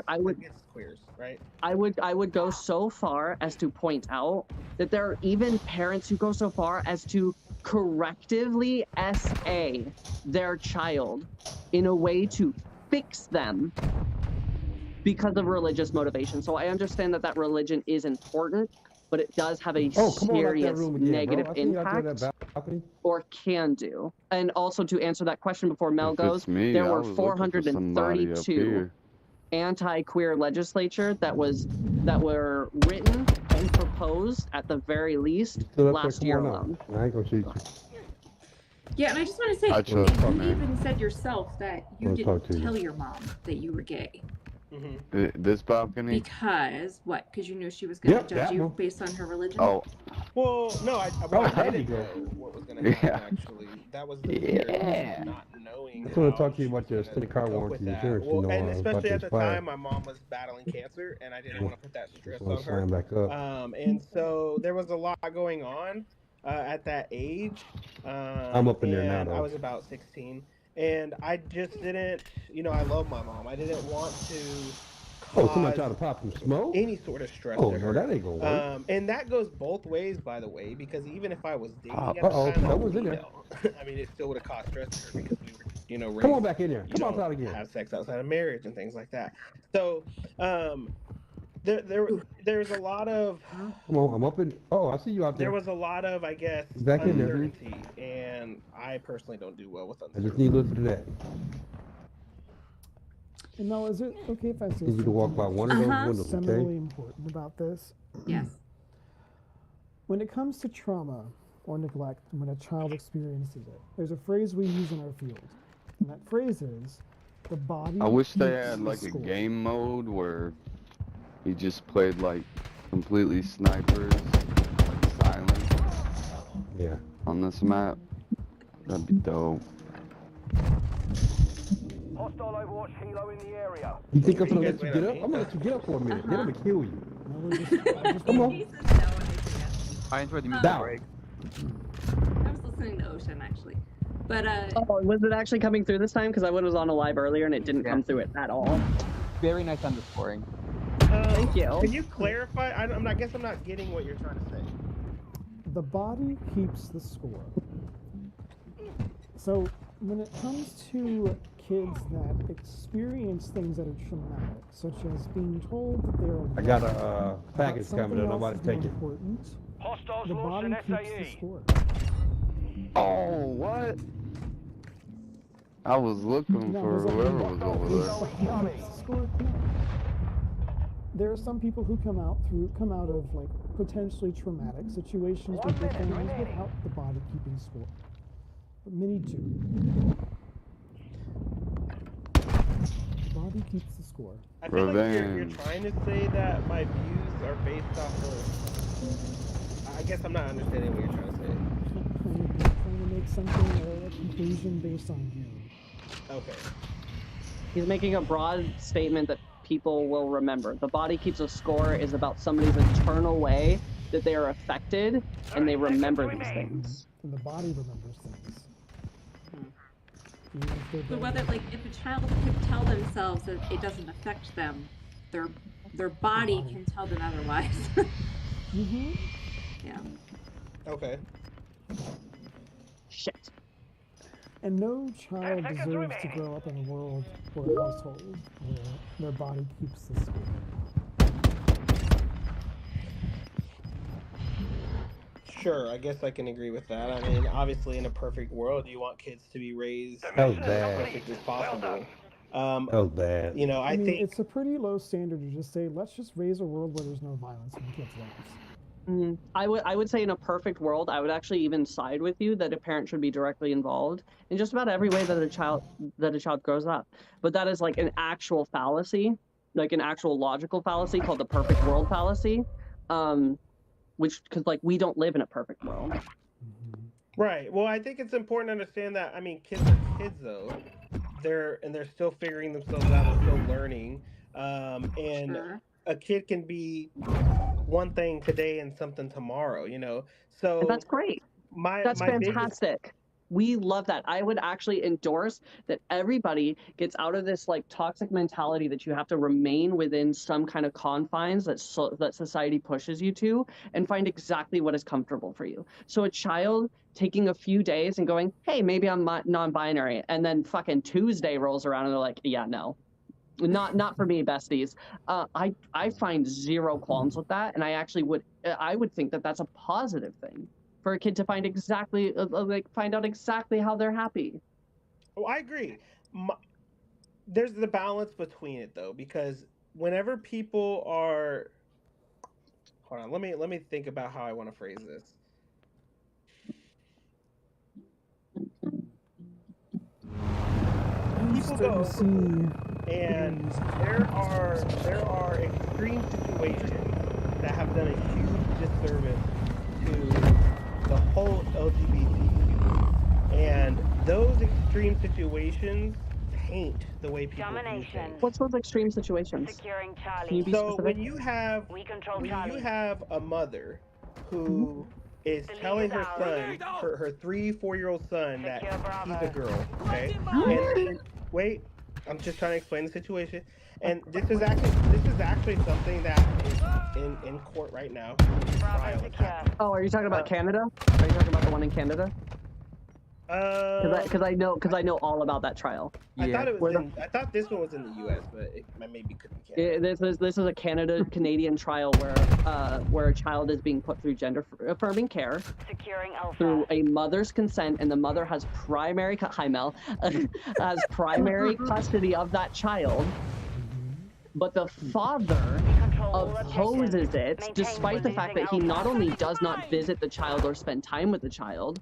queers, right? I would go so far as to point out that there are even parents who go so far as to correctively SA their child in a way to fix them because of religious motivation. So I understand that religion is important, but it does have a serious negative impact, or can do. And also, to answer that question before Mel If goes, it's me, there I were was looking for somebody up 432 here. anti-queer legislature that were written and proposed at the very least last year alone. I ain't gonna shoot you. Yeah, and I just want to say, I trust you man. even said yourself that you I'll talk didn't to you. tell your mom that you were gay. This balcony? Because what? Because you knew she was going to Yep, judge that you one. based on her religion? Oh, Well, no, I there didn't you know go. what was going to happen, actually. That was the fear Yeah. of not knowing. I just want how to talk to you she about was your gonna extended car cope warranty with that. insurance. Well, you know, and about especially to at the expire. time, my mom was battling cancer, and I didn't want to put that stress Just want on to her. sign back up. And so there was a lot going on at that age. I'm up in there now, and I though. was about 16. And I just didn't, I love my mom. I didn't want to somebody cause trying to pop some smoke? any sort of stress Oh, to no, her. that ain't gonna work. And that goes both ways, by the way, because even if I was dating at the Uh-oh, time, someone's in there. I mean, it still would have caused stress to her because we were, you know, Come on raised, back in there. you Come don't outside again. have sex outside of marriage and things like that. So, there's a lot of Come on, I'm up in. Oh, I see you out there. there was a lot of, I guess, Back in there. uncertainty, and I personally don't do well with I uncertainty. just need to listen to that. And now, is it okay if I say Need you to walk by one of those windows, similarly okay? important about this? Yes. When it comes to trauma or neglect, and when a child experiences it, there's a phrase we use in our field, and that phrase is, the body I wish they keeps had the like a score. game mode where he just played like completely snipers, like silent. Yeah. On this map, that'd be dope. Hostile Overwatch helo in the area. You think I'm You gonna guys let you wait get on up? me? I'm gonna let you get up for a minute. Then I'm gonna kill you. No, we're just Come on. I enjoyed the music Down. break. I was listening to Ocean actually, but Oh, was it actually coming through this time? Because I was on a live earlier and it didn't come through it at all. Very nice underscoring. Thank you. Can you clarify? I guess I'm not getting what you're trying to say. the body keeps the score. So when it comes to kids that experience things that are traumatic, such as being told that they're I got a that package something coming in. else Nobody is more take it. important, Hostiles the launched body an keeps the SAE. score. Oh, what? I was looking Now, for does that mean whoever that was over is there. the body keeps the score? No. There are some people who come out of like potentially traumatic situations with their families without the body keeping score. But many do. The body keeps the score. I feel like you're Revenge. trying to say that my views are based off of. I guess I'm not understanding what you're trying to say. Trying to make something a conclusion based on you. Okay. He's making a broad statement that people will remember. The body keeps a score is about somebody's internal way that they are affected and they remember these things. And the body remembers things. Even if they're So dead. whether, like, if a child could tell themselves that it doesn't affect them, their body can tell them otherwise. Mm-hmm. Yeah. Okay. Shit. And no child deserves to grow up in a world or a household where their body keeps the score. Sure, I guess I can agree with that. I mean, obviously, in a perfect world, you want kids to be raised That was as bad. perfect as possible. That was bad. You know, I I mean, think it's a pretty low standard to just say, let's just raise a world where there's no violence in kids' lives. I would say in a perfect world, I would actually even side with you that a parent should be directly involved in just about every way that a child grows up. But that is like an actual fallacy, like an actual logical fallacy called the perfect world fallacy, which because like we don't live in a perfect world. right. Well, I think it's important to understand that. I mean, kids are kids, though. They're still figuring themselves out. They're still learning. And Sure. a kid can be one thing today and something tomorrow. You know. So And that's great. That's my biggest fantastic. We love that. I would actually endorse that everybody gets out of this like toxic mentality that you have to remain within some kind of confines that that society pushes you to and find exactly what is comfortable for you. So a child taking a few days and going, hey, maybe I'm non-binary, and then fucking Tuesday rolls around and they're like, yeah, no. Not for me, besties. I find zero qualms with that, and I would think that that's a positive thing for a kid to find exactly find out exactly how they're happy. Oh, I agree. There's the balance between it though, because whenever people are, hold on, let me think about how I want to phrase this. People go, and there are extreme situations that have done a huge disservice to the whole LGBTQ, and those extreme situations taint the way people view things. What's those extreme situations? Securing Can Charlie. you be So specific? when you have a mother who is telling her son, her 3-4-year-old son, that he's a girl, okay? And then, wait, I'm just trying to explain the situation, and this is actually something that is in court right now. Trial is happening. Oh, are you talking about Canada? Are you talking about the one in Canada? Because I know all about that trial. I thought this one was in the U.S., but it maybe could be Canada. This is a Canadian trial where a child is being put through gender affirming care through a mother's consent, and the mother has primary has primary custody of that child. But the father opposes it, despite the fact that he not only does not visit the child or spend time with the child,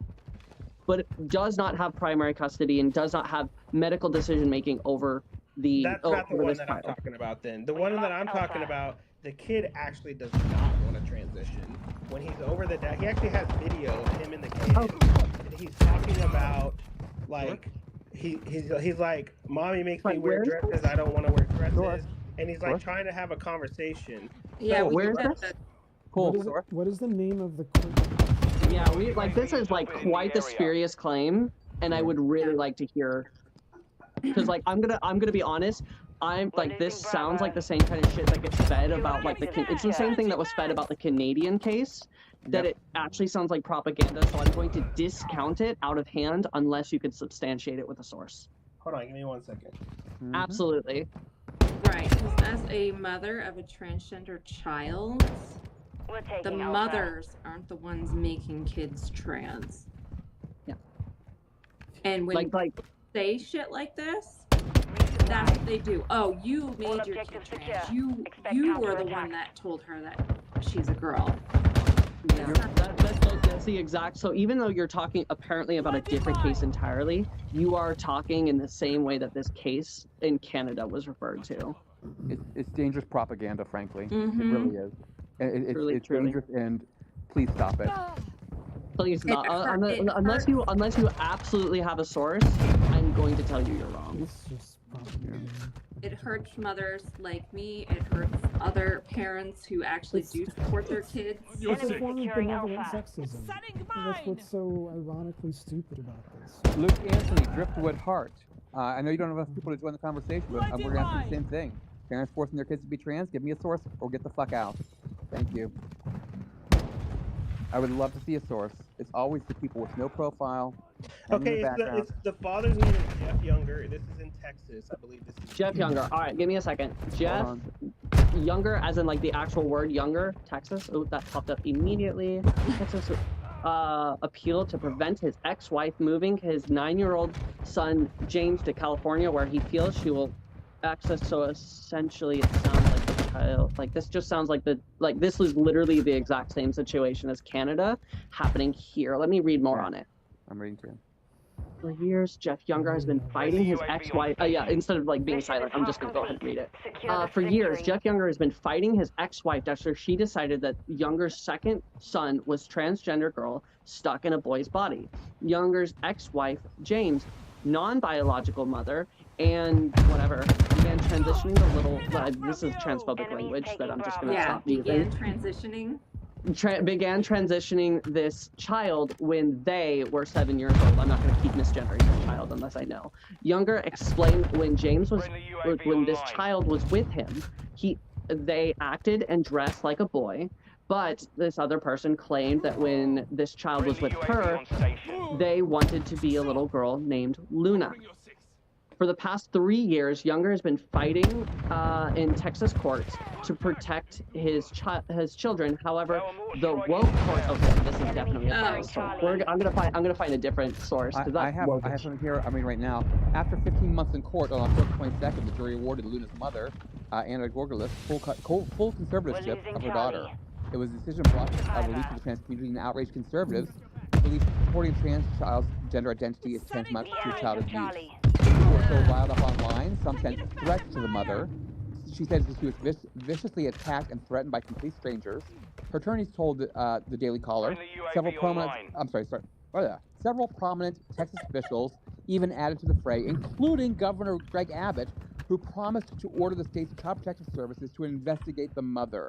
but does not have primary custody and does not have medical decision making over the. That's not the one that I'm talking about. Then the one that I'm talking about, the kid actually does not want to transition. When he's over the dad, he actually has video of him and the kid, and he's talking about like he's like, "Mommy makes me wear dresses. I don't want to wear dresses," and he's like trying to have a conversation. Yeah, where's this? Cool. What is the name of the court? Yeah, this is like quite the spurious claim, and I would really like to hear, because like I'm gonna be honest, I'm like, this sounds like the same kind of shit that gets fed about like it's the same thing that was fed about the Canadian case, that it actually sounds like propaganda. So I'm going to discount it out of hand unless you could substantiate it with a source. Hold on, give me 1 second. Absolutely. Right, because as a mother of a transgender child, the mothers aren't the ones making kids trans. Yeah. And when like say shit like this, that's what they do. Oh, you made your kid trans. You were the one that told her that she's a girl. Yeah. That's the exact. So even though you're talking apparently about a different case entirely, you are talking in the same way that this case in Canada was referred to. It's dangerous propaganda, frankly. Mm-hmm. It really is. It's dangerous, and please stop it. Please stop. Unless you absolutely have a source, I'm going to tell you you're wrong. It's just propaganda. It hurts mothers like me. It hurts other parents who actually do support their kids. It's a form of benevolent sexism. And that's what's so ironically stupid about this. Luke Anthony, Driftwood Hart. I know you don't have enough people to join the conversation, but we're going to ask the same thing. Parents forcing their kids to be trans, give me a source or get the fuck out. Thank you. I would love to see a source. It's always the people with no profile. Okay, it's the father's name is Jeff Younger. This is in Texas, I believe. This is Jeff Younger. All right, give me a second. Jeff Younger, as in like the actual word Younger, Texas. Oh, that popped up immediately. Texas appeal to prevent his ex-wife moving his 9-year-old son James to California, where he feels she will access. So essentially, it sounds like the child. Like this just sounds like this was literally the exact same situation as Canada happening here. Let me read more on it. I'm reading too. For years, Jeff Younger has been fighting his ex-wife. Instead of like being silent, I'm just gonna go ahead and read it. For years, Jeff Younger has been fighting his ex-wife after she decided that Younger's second son was transgender girl stuck in a boy's body. Younger's ex-wife, James, non-biological mother, and whatever, began transitioning the little. This is transphobic language that I'm just gonna stop using. Began transitioning this child when they were 7 years old. I'm not going to keep misgendering this child unless I know. Younger explained when this child was with him, they acted and dressed like a boy, but this other person claimed that when this child was with her, they wanted to be a little girl named Luna. For the past 3 years, Younger has been fighting in Texas courts to protect his children. However, the woke court. Okay, this is definitely a bias. So I'm gonna find a different source. I have something here. I mean, right now, after 15 months in court, on October 22nd, the jury awarded Luna's mother, Anna Gorgelis, full conservatorship of her daughter. It was a decision brought released to the trans community and outraged conservatives who believe supporting trans child's gender identity is tantamount to child abuse. People were so riled up online, some sent threats to the mother. She said that she was viciously attacked and threatened by complete strangers. Her attorneys told the Daily Caller several prominent Texas officials even added to the fray, including Governor Greg Abbott, who promised to order the state's Child Protective Services to investigate the mother.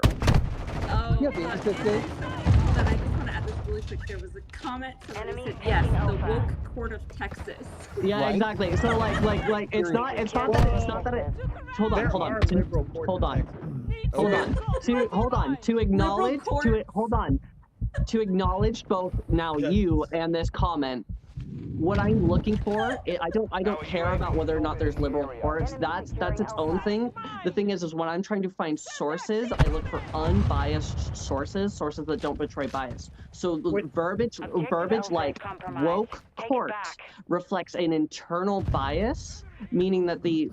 Oh, but I just want to add this really quick. There was a comment. Somebody said yes, the woke court of Texas. Yeah, Right? exactly. So like it's not that it. Hold on. To acknowledge both now you and this comment. What I'm looking for, I don't care about whether or not there's liberal courts. That's its own thing. The thing is when I'm trying to find sources, I look for unbiased sources that don't betray bias. So the verbiage like woke court reflects an internal bias, meaning that the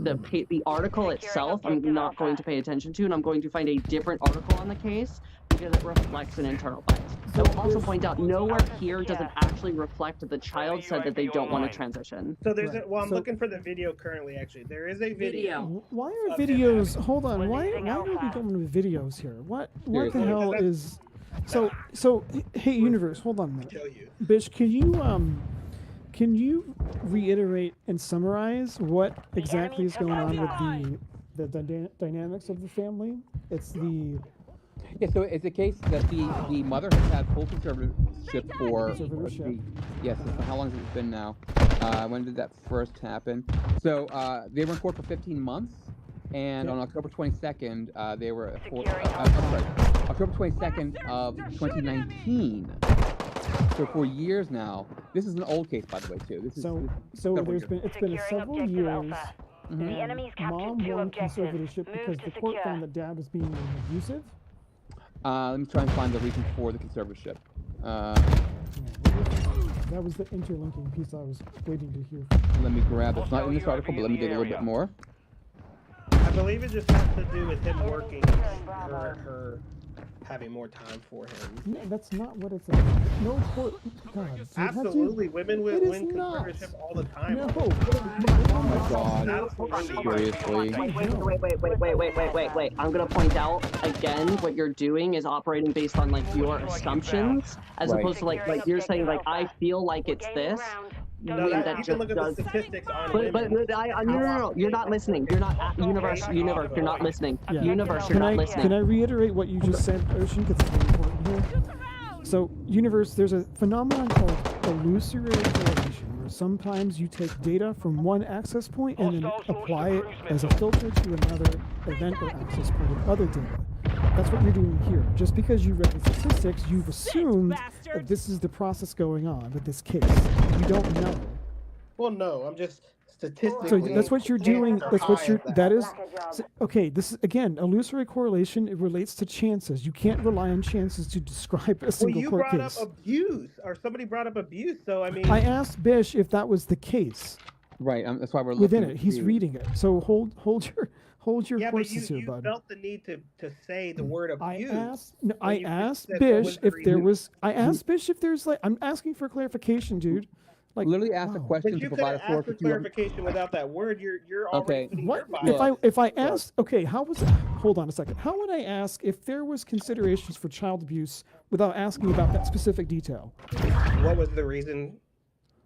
article itself I'm not going to pay attention to, and I'm going to find a different article on the case because it reflects an internal bias. I will also point out nowhere here does it actually reflect that the child said that they don't want to transition. So there's I'm looking for the video currently. Actually, there is a video. Why are videos? Hold on. Why are we going with videos here? What the hell is? So hey, Universe, hold on a minute. Bish, can you reiterate and summarize what exactly is going on with the dynamics of the family? Yeah, so it's a case that the mother has had full conservatorship for yes. How long has it been now? When did that first happen? So they were in court for 15 months, and on October 22nd, they were October 22nd of 2019. So for years now. This is an old case, by the way, too. It's been several years. The enemy's captured two objectives. Conservatorship because the court found that dad was being abusive. Let me try and find the reason for the conservatorship. That was the interlinking piece I was waiting to hear. Let me grab it. It's not in this article, but let me dig a little bit more. I believe it just has to do with him working, her having more time for him. No, that's not what it's about. No court. God, absolutely, women win conservatorship all the time. No. Oh my God! Seriously. Wait. I'm gonna point out again. What you're doing is operating based on like your assumptions, as opposed to like you're saying like I feel like it's this. No, you can look at the statistics on no, you're not listening. You're not universe. You're not listening. Yeah. Universe, you're not listening. Can I reiterate what you just said, Ocean? Because it's very important here. So, universe, there's a phenomenon called illusory correlation, where sometimes you take data from one access point and then apply it as a filter to another event or access point of other data. That's what you're doing here. Just because you read the statistics, you've assumed that this is the process going on with this case. You don't know. Well, no, I'm just statistically. So that's what you're doing. Okay, this is, again, illusory correlation. It relates to chances. You can't rely on chances to describe a single court case. Well, you brought up abuse, or somebody brought up abuse, so I mean. I asked Bish if that was the case. Right, that's why we're looking within it. He's reading it. So hold your horses here, bud. You felt the need to say the word abuse. I asked Bish if there was. I asked Bish if there's like. I'm asking for clarification, dude. Like literally asked a question to provide a source. But you could ask for clarification without that word. You're already putting your bias. If I asked, okay, how was it? Hold on a second. How would I ask if there was considerations for child abuse without asking about that specific detail? What was the reason?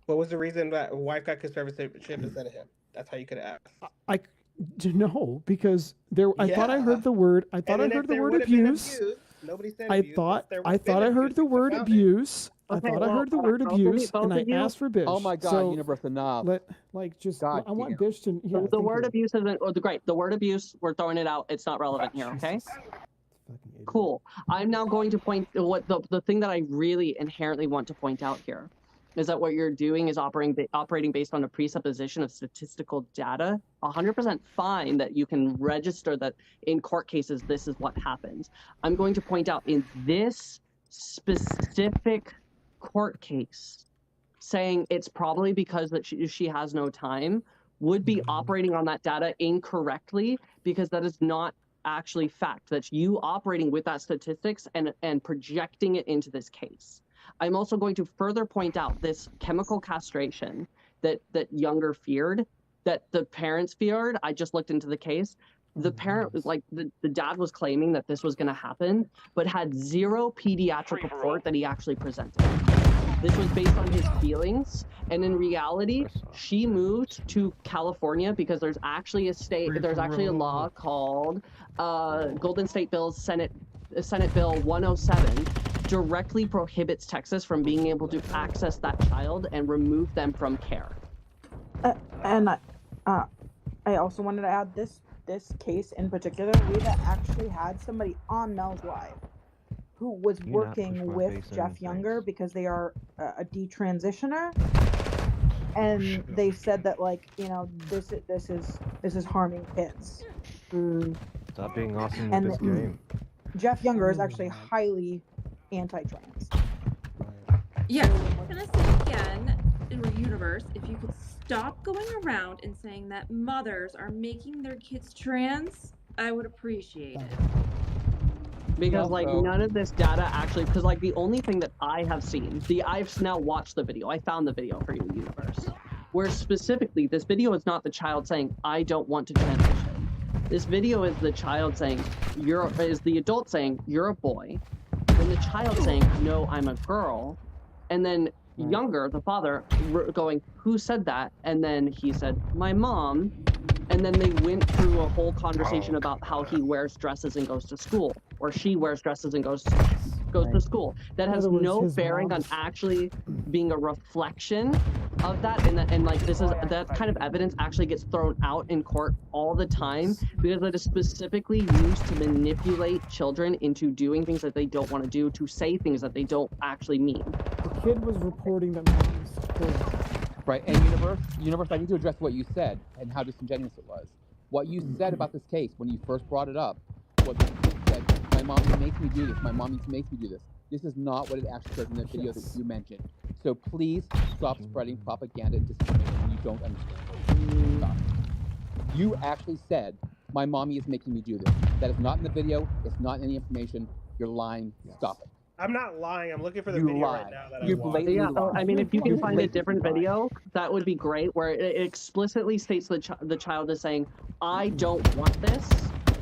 What was the reason that wife got conservatorship instead of him? That's how you could ask. No, because there. I thought I heard the word. I thought I heard the word abuse. Nobody said I thought I heard the word abuse. I thought I heard the word abuse, and I asked for Bish. Oh my God, so Universe, enough. I want Bish to. Yeah, the word abuse isn't. Oh, great. The word abuse. We're throwing it out. It's not relevant here. Okay. Cool. I'm now going to point what the thing that I really inherently want to point out here is that what you're doing is operating based on a presupposition of statistical data. 100% fine that you can register that in court cases this is what happens. I'm going to point out in this specific court case, saying it's probably because that she has no time would be operating on that data incorrectly, because that is not actually fact. That's you operating with that statistics and projecting it into this case. I'm also going to further point out this chemical castration that Younger feared, that the parents feared. I just looked into the case. The parent was like, the dad was claiming that this was going to happen, but had zero pediatric report that he actually presented. This was based on his feelings, and in reality, she moved to California because there's actually a law called Golden State Bill Senate Bill 107 directly prohibits Texas from being able to access that child and remove them from care. And I also wanted to add this case in particular. We've actually had somebody on Mel's Live who was working with Jeff Younger because they are a detransitioner, and they said that, like, you know, this is harming kids. Stop being awesome And with this game. Jeff Younger is actually highly anti-trans. Yeah, I'm gonna say again, in the universe, if you could stop going around and saying that mothers are making their kids trans, I would appreciate it. Because like none of this data actually, because like the only thing that I have seen, I've now watched the video. I found the video for you, Universe, where specifically this video is not the child saying I don't want to transition. This video is the child saying is the adult saying you're a boy, then the child saying no, I'm a girl, and then Younger, the father, going, who said that? And then he said, my mom. And then they went through a whole conversation about how he wears dresses and goes to school, or she wears dresses and goes to school. That has no bearing on actually being a reflection of that, and like this is that kind of evidence actually gets thrown out in court all the time because it is specifically used to manipulate children into doing things that they don't want to do, to say things that they don't actually mean. The kid was reporting that mom was supporting. Right, and Universe, I need to address what you said and how disingenuous it was. What you said about this case when you first brought it up was that my mom makes me do this, my mom makes me do this. This is not what it actually says in the video that you mentioned. So please stop spreading propaganda and disinformation when you don't understand. Stop. You actually said, my mommy is making me do this. That is not in the video, it's not in any information, you're lying, stop it. I'm not lying. I'm looking for the You video lie. right now that I You watched. Yeah, I mean, if you can find a different video, that would be great, where it explicitly states the child is saying, I don't want this,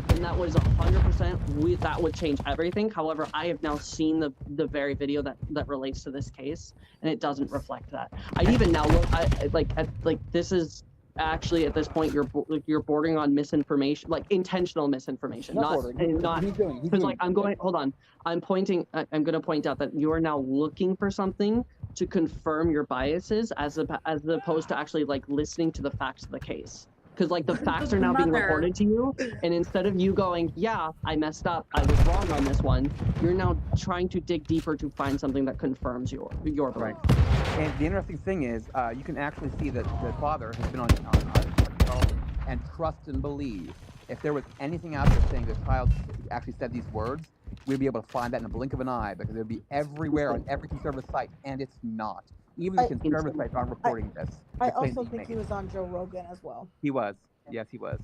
and that was 100%, that would change everything. However, I have now seen the very video that relates to this case, and it doesn't reflect that. I even now look, this is actually at this point you're bordering on misinformation, like intentional misinformation, not because like I'm going, hold on, I'm going to point out that you are now looking for something to confirm your biases as opposed to actually like listening to the facts of the case. Because like the facts are now being reported to you, and instead of you going, yeah, I messed up, I was wrong on this one, you're now trying to dig deeper to find something that confirms your belief. And the interesting thing is, you can actually see that the father has been on and trust and believe. If there was anything out there saying the child actually said these words, we'd be able to find that in a blink of an eye, because it would be everywhere on every conservative site, and it's not. Even the conservative sites aren't reporting this. I also think he was on Joe Rogan as well. He was. Yes, he was.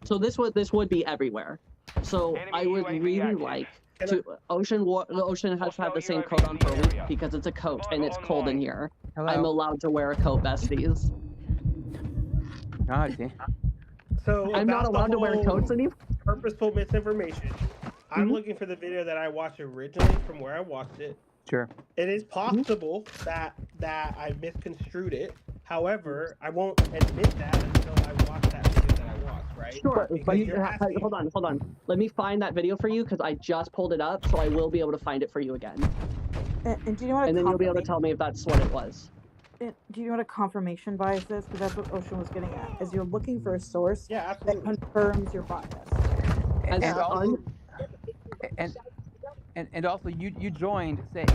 So this would be everywhere. So I would really like to. Ocean has had the same coat on for a week because it's a coat and it's cold in here. Hello. I'm allowed to wear a coat, besties. God damn. So I'm not allowed to wear coats anymore. Purposeful misinformation. I'm looking for the video that I watched originally from where I watched it. Sure. It is possible that I misconstrued it. However, I won't admit that until I watch that video that I watched, right? Sure, but Because hold on. Let me find that video for you because I just pulled it up, so I will be able to find it for you again. And do you know what? And then you'll be able to tell me if that's what it was. Do you know what a confirmation bias is? Because that's what Ocean was getting at. Is you're looking for a source that confirms your bias. And also, you joined saying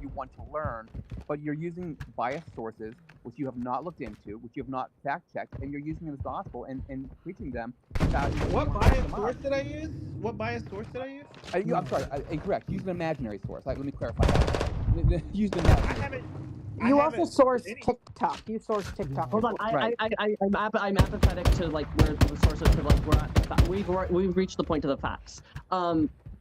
you want to learn, but you're using biased sources which you have not looked into, which you have not fact checked, and you're using them as gospel and preaching them. What biased source did I use? What biased source did I use? I'm sorry, incorrect. Use an imaginary source. Let me clarify that. Use the imaginary. You also source TikTok. You source TikTok. Hold on, I'm apathetic to like where the sources to like we're at. We've reached the point of the facts.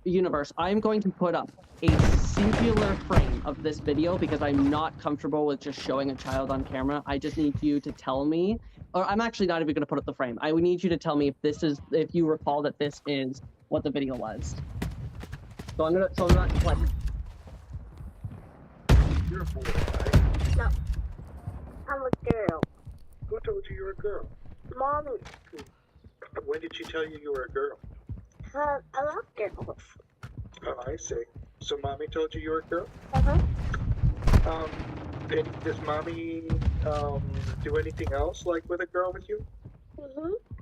Universe, I'm going to put up a singular frame of this video because I'm not comfortable with just showing a child on camera. I just need you to tell me, or I'm actually not even going to put up the frame. I would need you to tell me if you recall that this is what the video was. So I'm not like. You're a boy, right? No. I'm a girl. Who told you you were a girl? Mommy. When did she tell you you were a girl? I love girls. Oh, I see. So mommy told you were a girl? Does mommy do anything else like with a girl with you?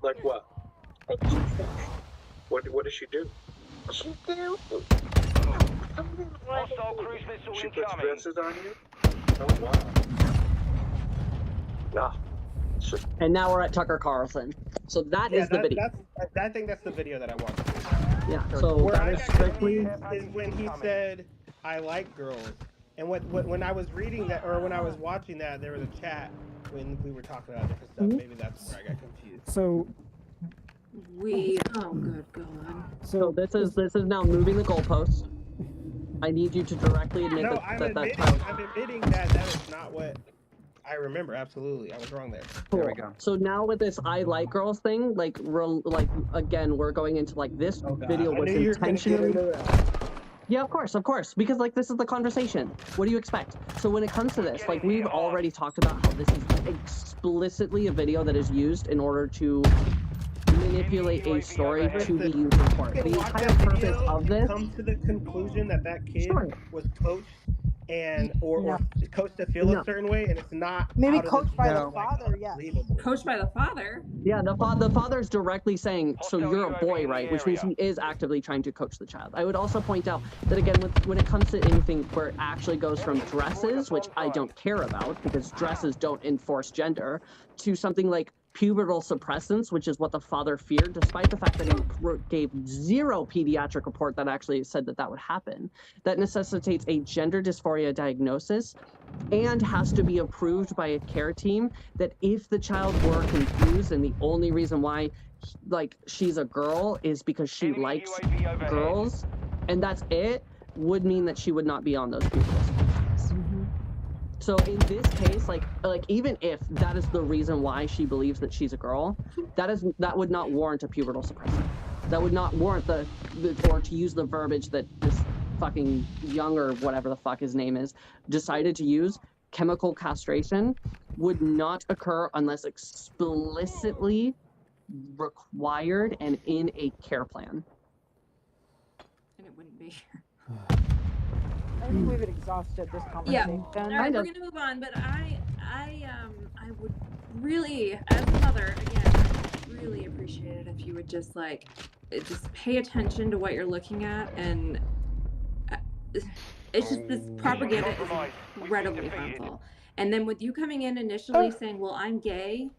Like what? Like kisses. What does she do? She do. Hostile cruise missile She puts incoming. dresses on you? Oh wow. Ah. And now we're at Tucker Carlson. So that is the video. I think that's the video that I watched. Yeah. So Where that I is got strictly. confused is when he said, "I like girls," and when I was reading that, or when I was watching that, there was a chat when we were talking about different stuff. Mhm. Maybe that's where I got confused. So Oh, good God. So this is now moving the goalpost. I need you to directly admit No, that I'm admitting that is not what I remember. Absolutely, I was wrong there. There we go. So now with this "I like girls" thing, like again, we're going into like this video I was knew you were gonna get intentionally. into that. Yeah, of course, because like this is the conversation. What do you expect? So when it comes to this, like we've already talked about how this is explicitly a video that is used in order to manipulate a story to be used in court. The entire purpose of this. Come to the conclusion that kid was coached or coached to feel a certain way, and it's not. Maybe out of coached by the like, father, yeah. Coached by the father? Yeah, the father's directly saying, so you're a boy, right? Which means he is actively trying to coach the child. I would also point out that, again, when it comes to anything where it actually goes from dresses, which I don't care about because dresses don't enforce gender, to something like pubertal suppressants, which is what the father feared, despite the fact that he gave zero pediatric report that actually said that would happen. That necessitates a gender dysphoria diagnosis and has to be approved by a care team that if the child were confused and the only reason why she's a girl is because she likes girls and that's it, would mean that she would not be on those pubertal suppressants. So in this case, like even if that is the reason why she believes that she's a girl, that would not warrant a pubertal suppressant. That would not warrant or to use the verbiage that this fucking Young or whatever the fuck his name is decided to use. Chemical castration would not occur unless explicitly required and in a care plan. And it wouldn't be. I think we've exhausted this Yeah. conversation. All right, we're gonna move on, but I would really, as a mother, again, really appreciate it if you would just just pay attention to what you're looking at, and it's just this propaganda is incredibly harmful. And then with you coming in initially saying, "Well, I'm gay,"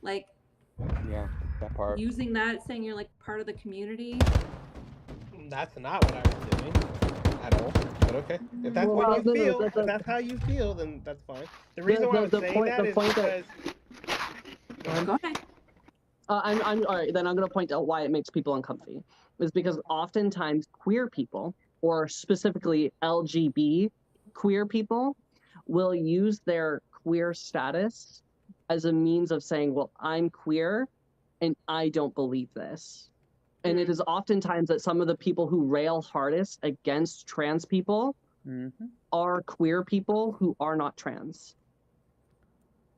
Yeah, that part. using that, saying you're part of the community. That's not what I was doing at all. But okay, if that's what you feel, if that's how you feel, then that's fine. The reason why I'm saying that is because. Go ahead. I'm all right. Then I'm going to point out why it makes people uncomfy. Is because oftentimes queer people, or specifically LGB queer people, will use their queer status as a means of saying, "Well, I'm queer, and I don't believe this." And it is oftentimes that some of the people who rail hardest against trans people are queer people who are not trans.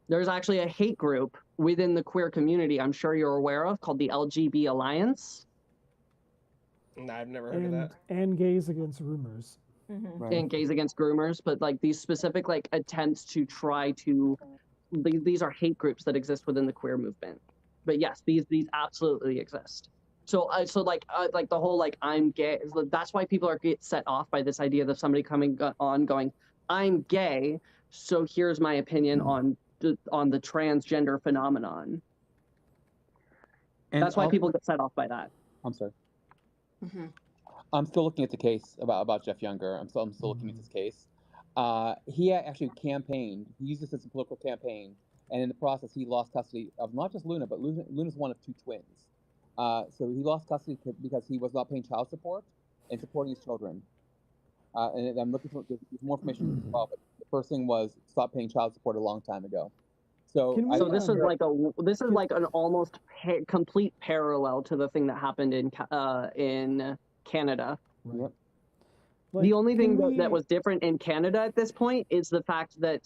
There's actually a hate group within the queer community I'm sure you're aware of called the LGB Alliance. No, I've never heard of that. And gays against rumors. And gays against groomers, but these specific attempts to try to these are hate groups that exist within the queer movement. But yes, these absolutely exist. So the whole I'm gay. That's why people get set off by this idea of somebody coming on going, "I'm gay, so here's my opinion on the transgender phenomenon." And that's why people get set off by that. I'm sorry. I'm still looking at the case about Jeff Younger. I'm still looking at this case. He actually campaigned. He used this as a political campaign, and in the process, he lost custody of not just Luna, but Luna's one of two twins. So he lost custody because he was not paying child support and supporting his children. And I'm looking for more information as well. But the first thing was stop paying child support a long time ago. So this is an almost complete parallel to the thing that happened in Canada. Yep. The only thing that was different in Canada at this point is the fact that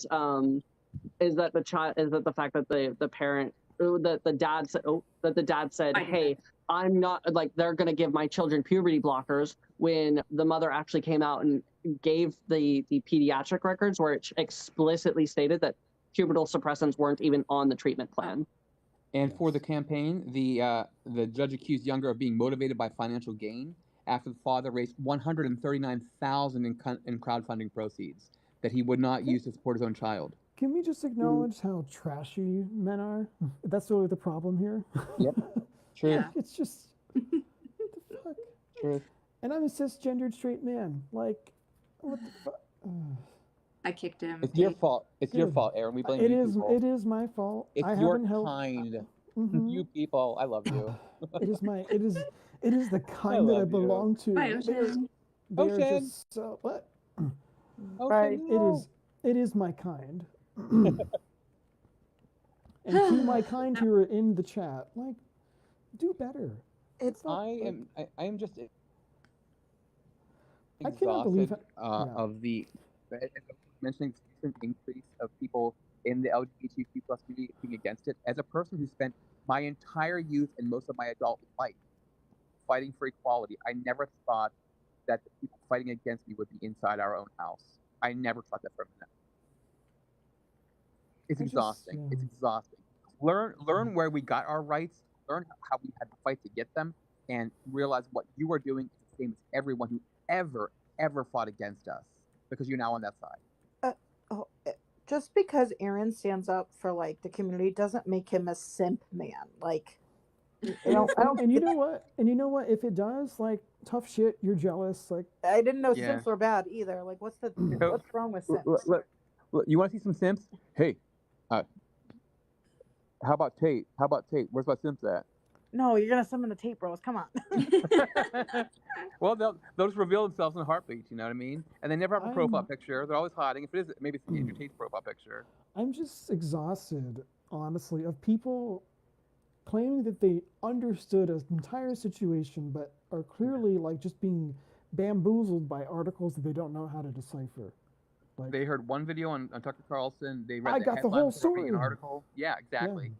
the dad said, "Hey, I'm not like they're going to give my children puberty blockers when the mother actually came out and gave the pediatric records where it explicitly stated that pubertal suppressants weren't even on the treatment plan. And for the campaign, the judge accused Younger of being motivated by financial gain after the father raised $139,000 in crowdfunding proceeds that he would not use to support his own child. Can we just acknowledge how trashy men are? That's really the problem here. Yep. True. Yeah. It's just what the fuck? True. And I'm a cisgendered straight man. Like, what the fuck? I kicked him. It's your fault. It's your Good. fault, Aaron. We blame It you is. people. It is my fault. It's I your haven't helped. kind. Mhm. You people, I love you. It is my. It is. It is the kind that I love you. belong to. Bye, They're Ocean. they're just so what? Right. It is my kind. And to my kind who are in the chat, like, do better. It's I am just I cannot believe exhausted yeah. of the mentioning the increase of people in the LGBTQ plus community being against it. As a person who spent my entire youth and most of my adult life fighting for equality, I never thought that the people fighting against me would be inside our own house. I never thought that for a minute. It's exhausting. It's exhausting. Learn where we got our rights, learn how we had to fight to get them, and realize what you are doing is the same as everyone who ever fought against us, because you're now on that side. Just because Aaron stands up for like the community doesn't make him a simp man. Like, I don't. And you know what? And you know what? If it does, like, tough shit. You're jealous. Like, I didn't know Yeah. simps were bad either. Like, what's wrong with simps? Look, you want to see some Sims? Hey, how about Tate? Where's my Sims at? No, you're gonna summon the tape bros. Come on. Well, they'll just reveal themselves in a heartbeat. You know what I mean? And they never have a profile I'm- picture. They're always hiding. If it is, maybe it's Andrew Tate's profile picture. I'm just exhausted, honestly, of people claiming that they understood an entire situation, but are clearly like just being bamboozled by articles that they don't know how to decipher. Like, They heard one video on Tucker Carlson. They read I the got the headline whole before reading an story. article. Yeah, exactly.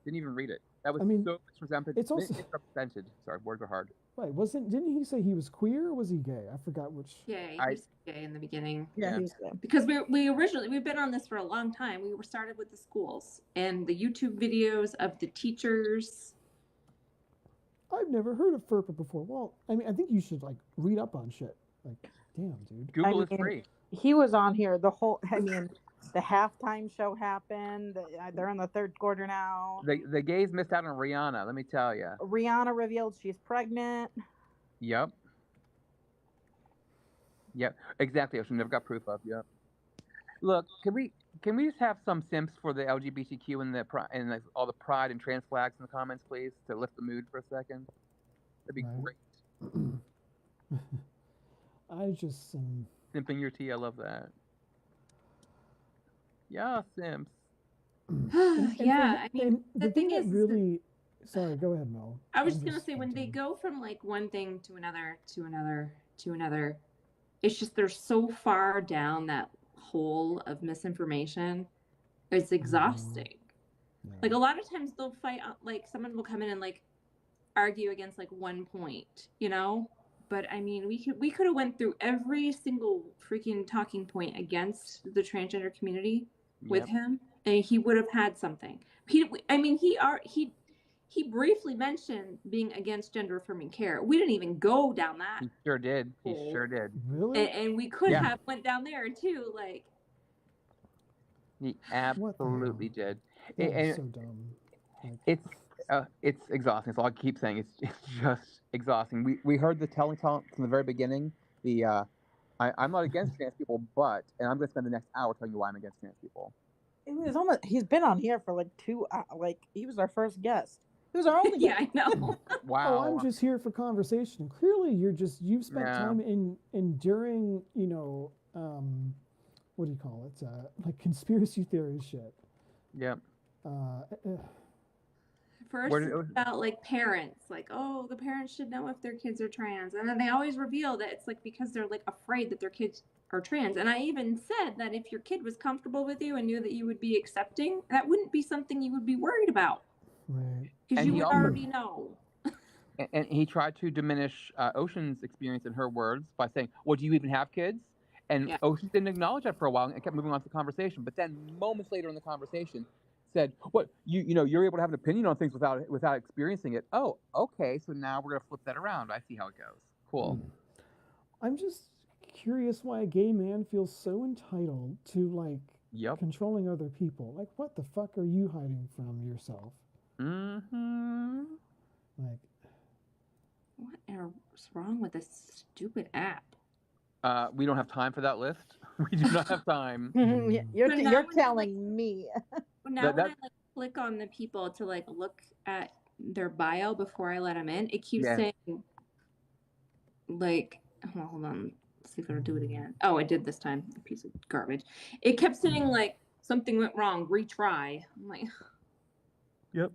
Didn't even read it. That was I mean, so misrepresented. it's also- misrepresented. Sorry, words are hard. Wait, didn't he say he was queer or was he gay? I forgot which. Gay. I- He was gay in the beginning. Yeah, he was gay. Because we've been on this for a long time. We were started with the schools and the YouTube videos of the teachers. I've never heard of FERPA before. Well, I mean, I think you should like read up on shit. Like, damn, dude. Google I is mean, free. He was on here the whole. I mean, the halftime show happened. They're in the third quarter now. The gays missed out on Rihanna. Let me tell you. Rihanna revealed she's pregnant. Yep. Yep. Exactly. Which we never got proof of. Yep. Look, can we just have some simps for the LGBTQ and like all the pride and trans flags in the comments, please, to lift the mood for a second? That'd be Right. great. I just Simping your tea, I love that. Yeah, simps. Yeah, I mean, and the thing is, really. Sorry, go ahead, Mel. I was I'm just gonna say when they go from like one thing to another to another to another, it's just they're so far down that hole of misinformation. It's exhausting. Like a lot of times they'll fight like someone will come in and like argue against like one point, you know? But I mean, we could have went through every single freaking talking point against the transgender community with Yep. him, and he would have had something. He briefly mentioned being against gender affirming care. We didn't even go down that, He sure did. He sure did. Really? and we could Yeah. have went down there too. Like, He absolutely did. That And was so dumb. Like, it's exhausting. That's all I keep saying. It's just exhausting. We heard the telling from the very beginning. I'm not against trans people, but and I'm going to spend the next hour telling you why I'm against trans people. It was almost. He's been on here for like 2. Like he was our first guest. He was our only guest. yeah, I know. Wow. Oh, I'm just here for conversation. Clearly, you've spent Yeah. time enduring, what do you call it? Like conspiracy theory shit. Yep. First, Where it's did- about like parents, like, oh, the parents should know if their kids are trans, and then they always reveal that it's like because they're like afraid that their kids are trans. And I even said that if your kid was comfortable with you and knew that you would be accepting, that wouldn't be something you would be worried about Right. because And you he would also- already know. And he tried to diminish Ocean's experience in her words by saying, "Well, do you even have kids?" And Ocean didn't acknowledge that for a while and kept moving on to the conversation. But then moments later in the conversation, said, "What you're able to have an opinion on things without experiencing it? Oh, okay. So now we're gonna flip that around. I see how it goes. Cool." I'm just curious why a gay man feels so entitled to like controlling other people. Like, what the fuck are you hiding from yourself? Mm-hmm. Like, what is wrong with this stupid app? We don't have time for that list. We do not have time. You're telling me. Now when I like click on the people to like look at their bio before I let them in, it keeps saying like, well, hold on, let's see if it'll do it again. Oh, I did this time. A piece of garbage. It kept saying like something went wrong, retry. I'm like, yep.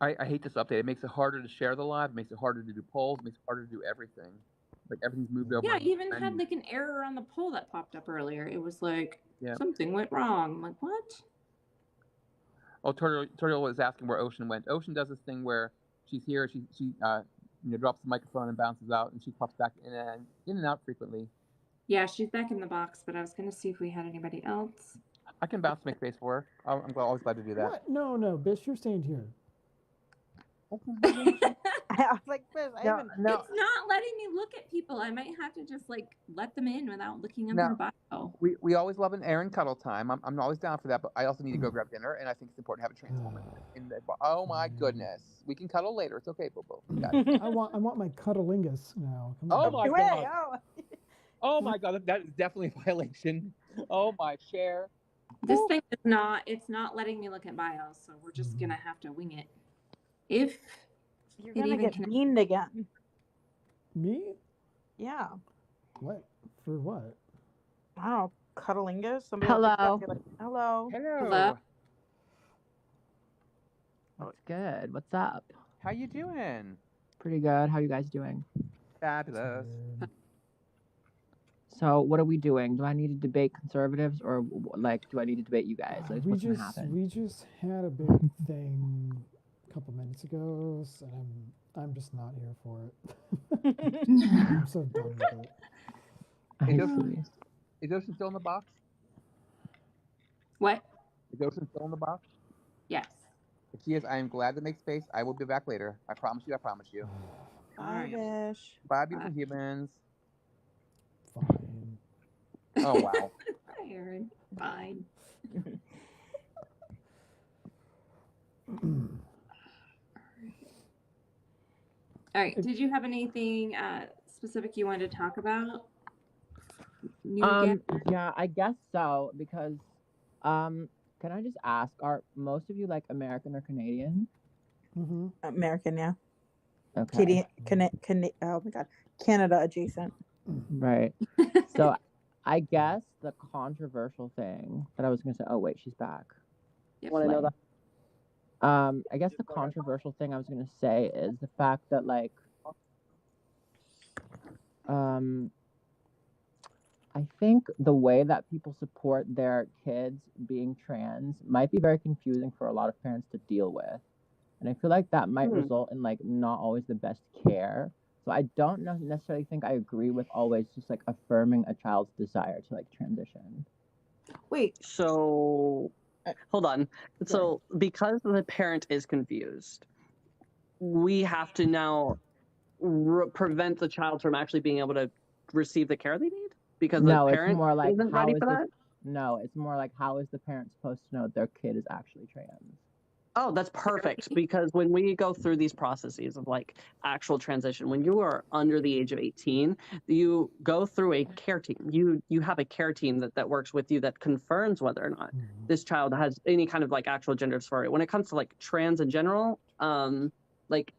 I hate this update. It makes it harder to share the live. It makes it harder to do polls. It makes it harder to do everything. Like everything's moved over. yeah, I even had like an error on the poll that popped up earlier. It was like something went wrong. I'm like, what? Oh, Turtle was asking where Ocean went. Ocean does this thing where she's here, she drops the microphone and bounces out, and she pops back in and out frequently. Yeah, she's back in the box, but I was gonna see if we had anybody else. I can bounce make space for her. I'm always glad to do that. what? No, bitch, you're staying here. I was like, Chris, It's not letting me look at people. I might have to just like let them in without looking at their bio. We always love an Aaron cuddle time. I'm always down for that, but I also need to go grab dinner, and I think it's important to have a trans woman in the bar. Oh my goodness, we can cuddle later. It's okay, boo boo. I want my cuddlingus now. Come Oh on. my god. Oh my god, that is definitely a violation. Oh my share. This thing is not. It's not letting me look at bios, so we're just gonna have to wing it. If You're it gonna even get can. meaned again. Me? Yeah. What? For what? I don't know. Cuddlingus. Somebody will Hello. TikTok, be like, hello. Hello. What's good? What's up? How you doing? Pretty good. How you guys doing? Fabulous. So what are we doing? Do I need to debate conservatives, or like do I need to debate you guys? Like, what's gonna happen? We just had a big thing a couple minutes ago, so I'm just not here for it. I'm so done with it. Is Ocean still in the box? What? Is Ocean still in the box? Yes. If she is, I am glad to make space. I will be back later. I promise you. I promise you. Bye, Bish. Bye, beautiful humans. Fine. Oh wow. Hi, Aaron. Fine. All right. Did you have anything specific you wanted to talk about? Yeah, I guess so, because can I just ask, are most of you like American or Canadian? Mm-hmm. American, yeah. Okay. Oh my God, Canada adjacent. Right. So I guess the controversial thing that I was gonna say. Oh wait, she's back. Want to know that? I guess the controversial thing I was gonna say is the fact that like, I think the way that people support their kids being trans might be very confusing for a lot of parents to deal with, and I feel like that might result in like not always the best care. So I don't necessarily think I agree with always just like affirming a child's desire to like transition. Wait. So, hold on. So, because the parent is confused, we have to now prevent the child from actually being able to receive the care they need? Because No, the it's parent more like isn't how ready is for the that? no, it's more like how is the parent supposed to know their kid is actually trans? Oh, that's perfect. Because when we go through these processes of like actual transition, when you are under the age of 18, you go through a care team. You have a care team that works with you that confirms whether or not this child has any kind of like actual gender dysphoria. When it comes to like trans in general, like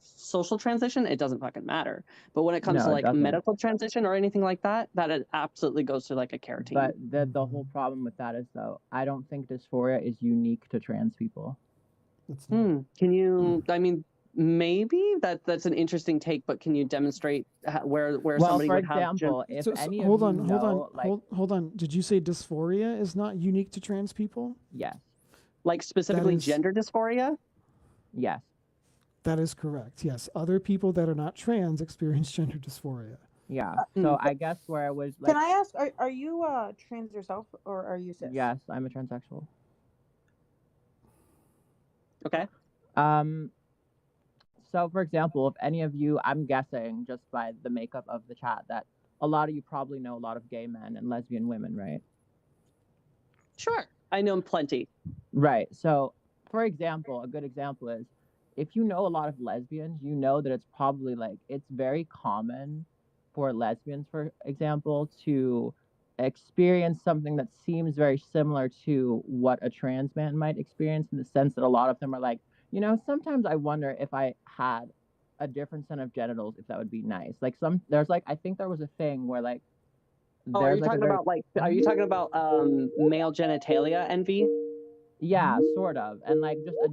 social transition, it doesn't fucking matter. But when it comes No, to it like doesn't. medical transition or anything like that, it absolutely goes to like a care team. But the whole problem with that is though, I don't think dysphoria is unique to trans people. Can you? I mean, maybe that's an interesting take, but can you demonstrate where Well, somebody for would example, have? if So, any hold of on, you hold know, on, like hold on. Did you say dysphoria is not unique to trans people? yes, Like specifically is- gender dysphoria? yes. That is correct. Yes, other people that are not trans experience gender dysphoria. Yeah. So I guess where I was like, Can I ask, are you trans yourself or are you cis? yes, I'm a transsexual. Okay. So for example, if any of you, I'm guessing just by the makeup of the chat that a lot of you probably know a lot of gay men and lesbian women, right? Sure. I know plenty. Right. So, for example, a good example is if you know a lot of lesbians, you know that it's probably like it's very common for lesbians, for example, to experience something that seems very similar to what a trans man might experience, in the sense that a lot of them are like, you know, sometimes I wonder if I had a different set of genitals, if that would be nice. Like there's like, I think there was a thing where like, Oh, are you like talking about male genitalia envy? Yeah, sort of. And like just a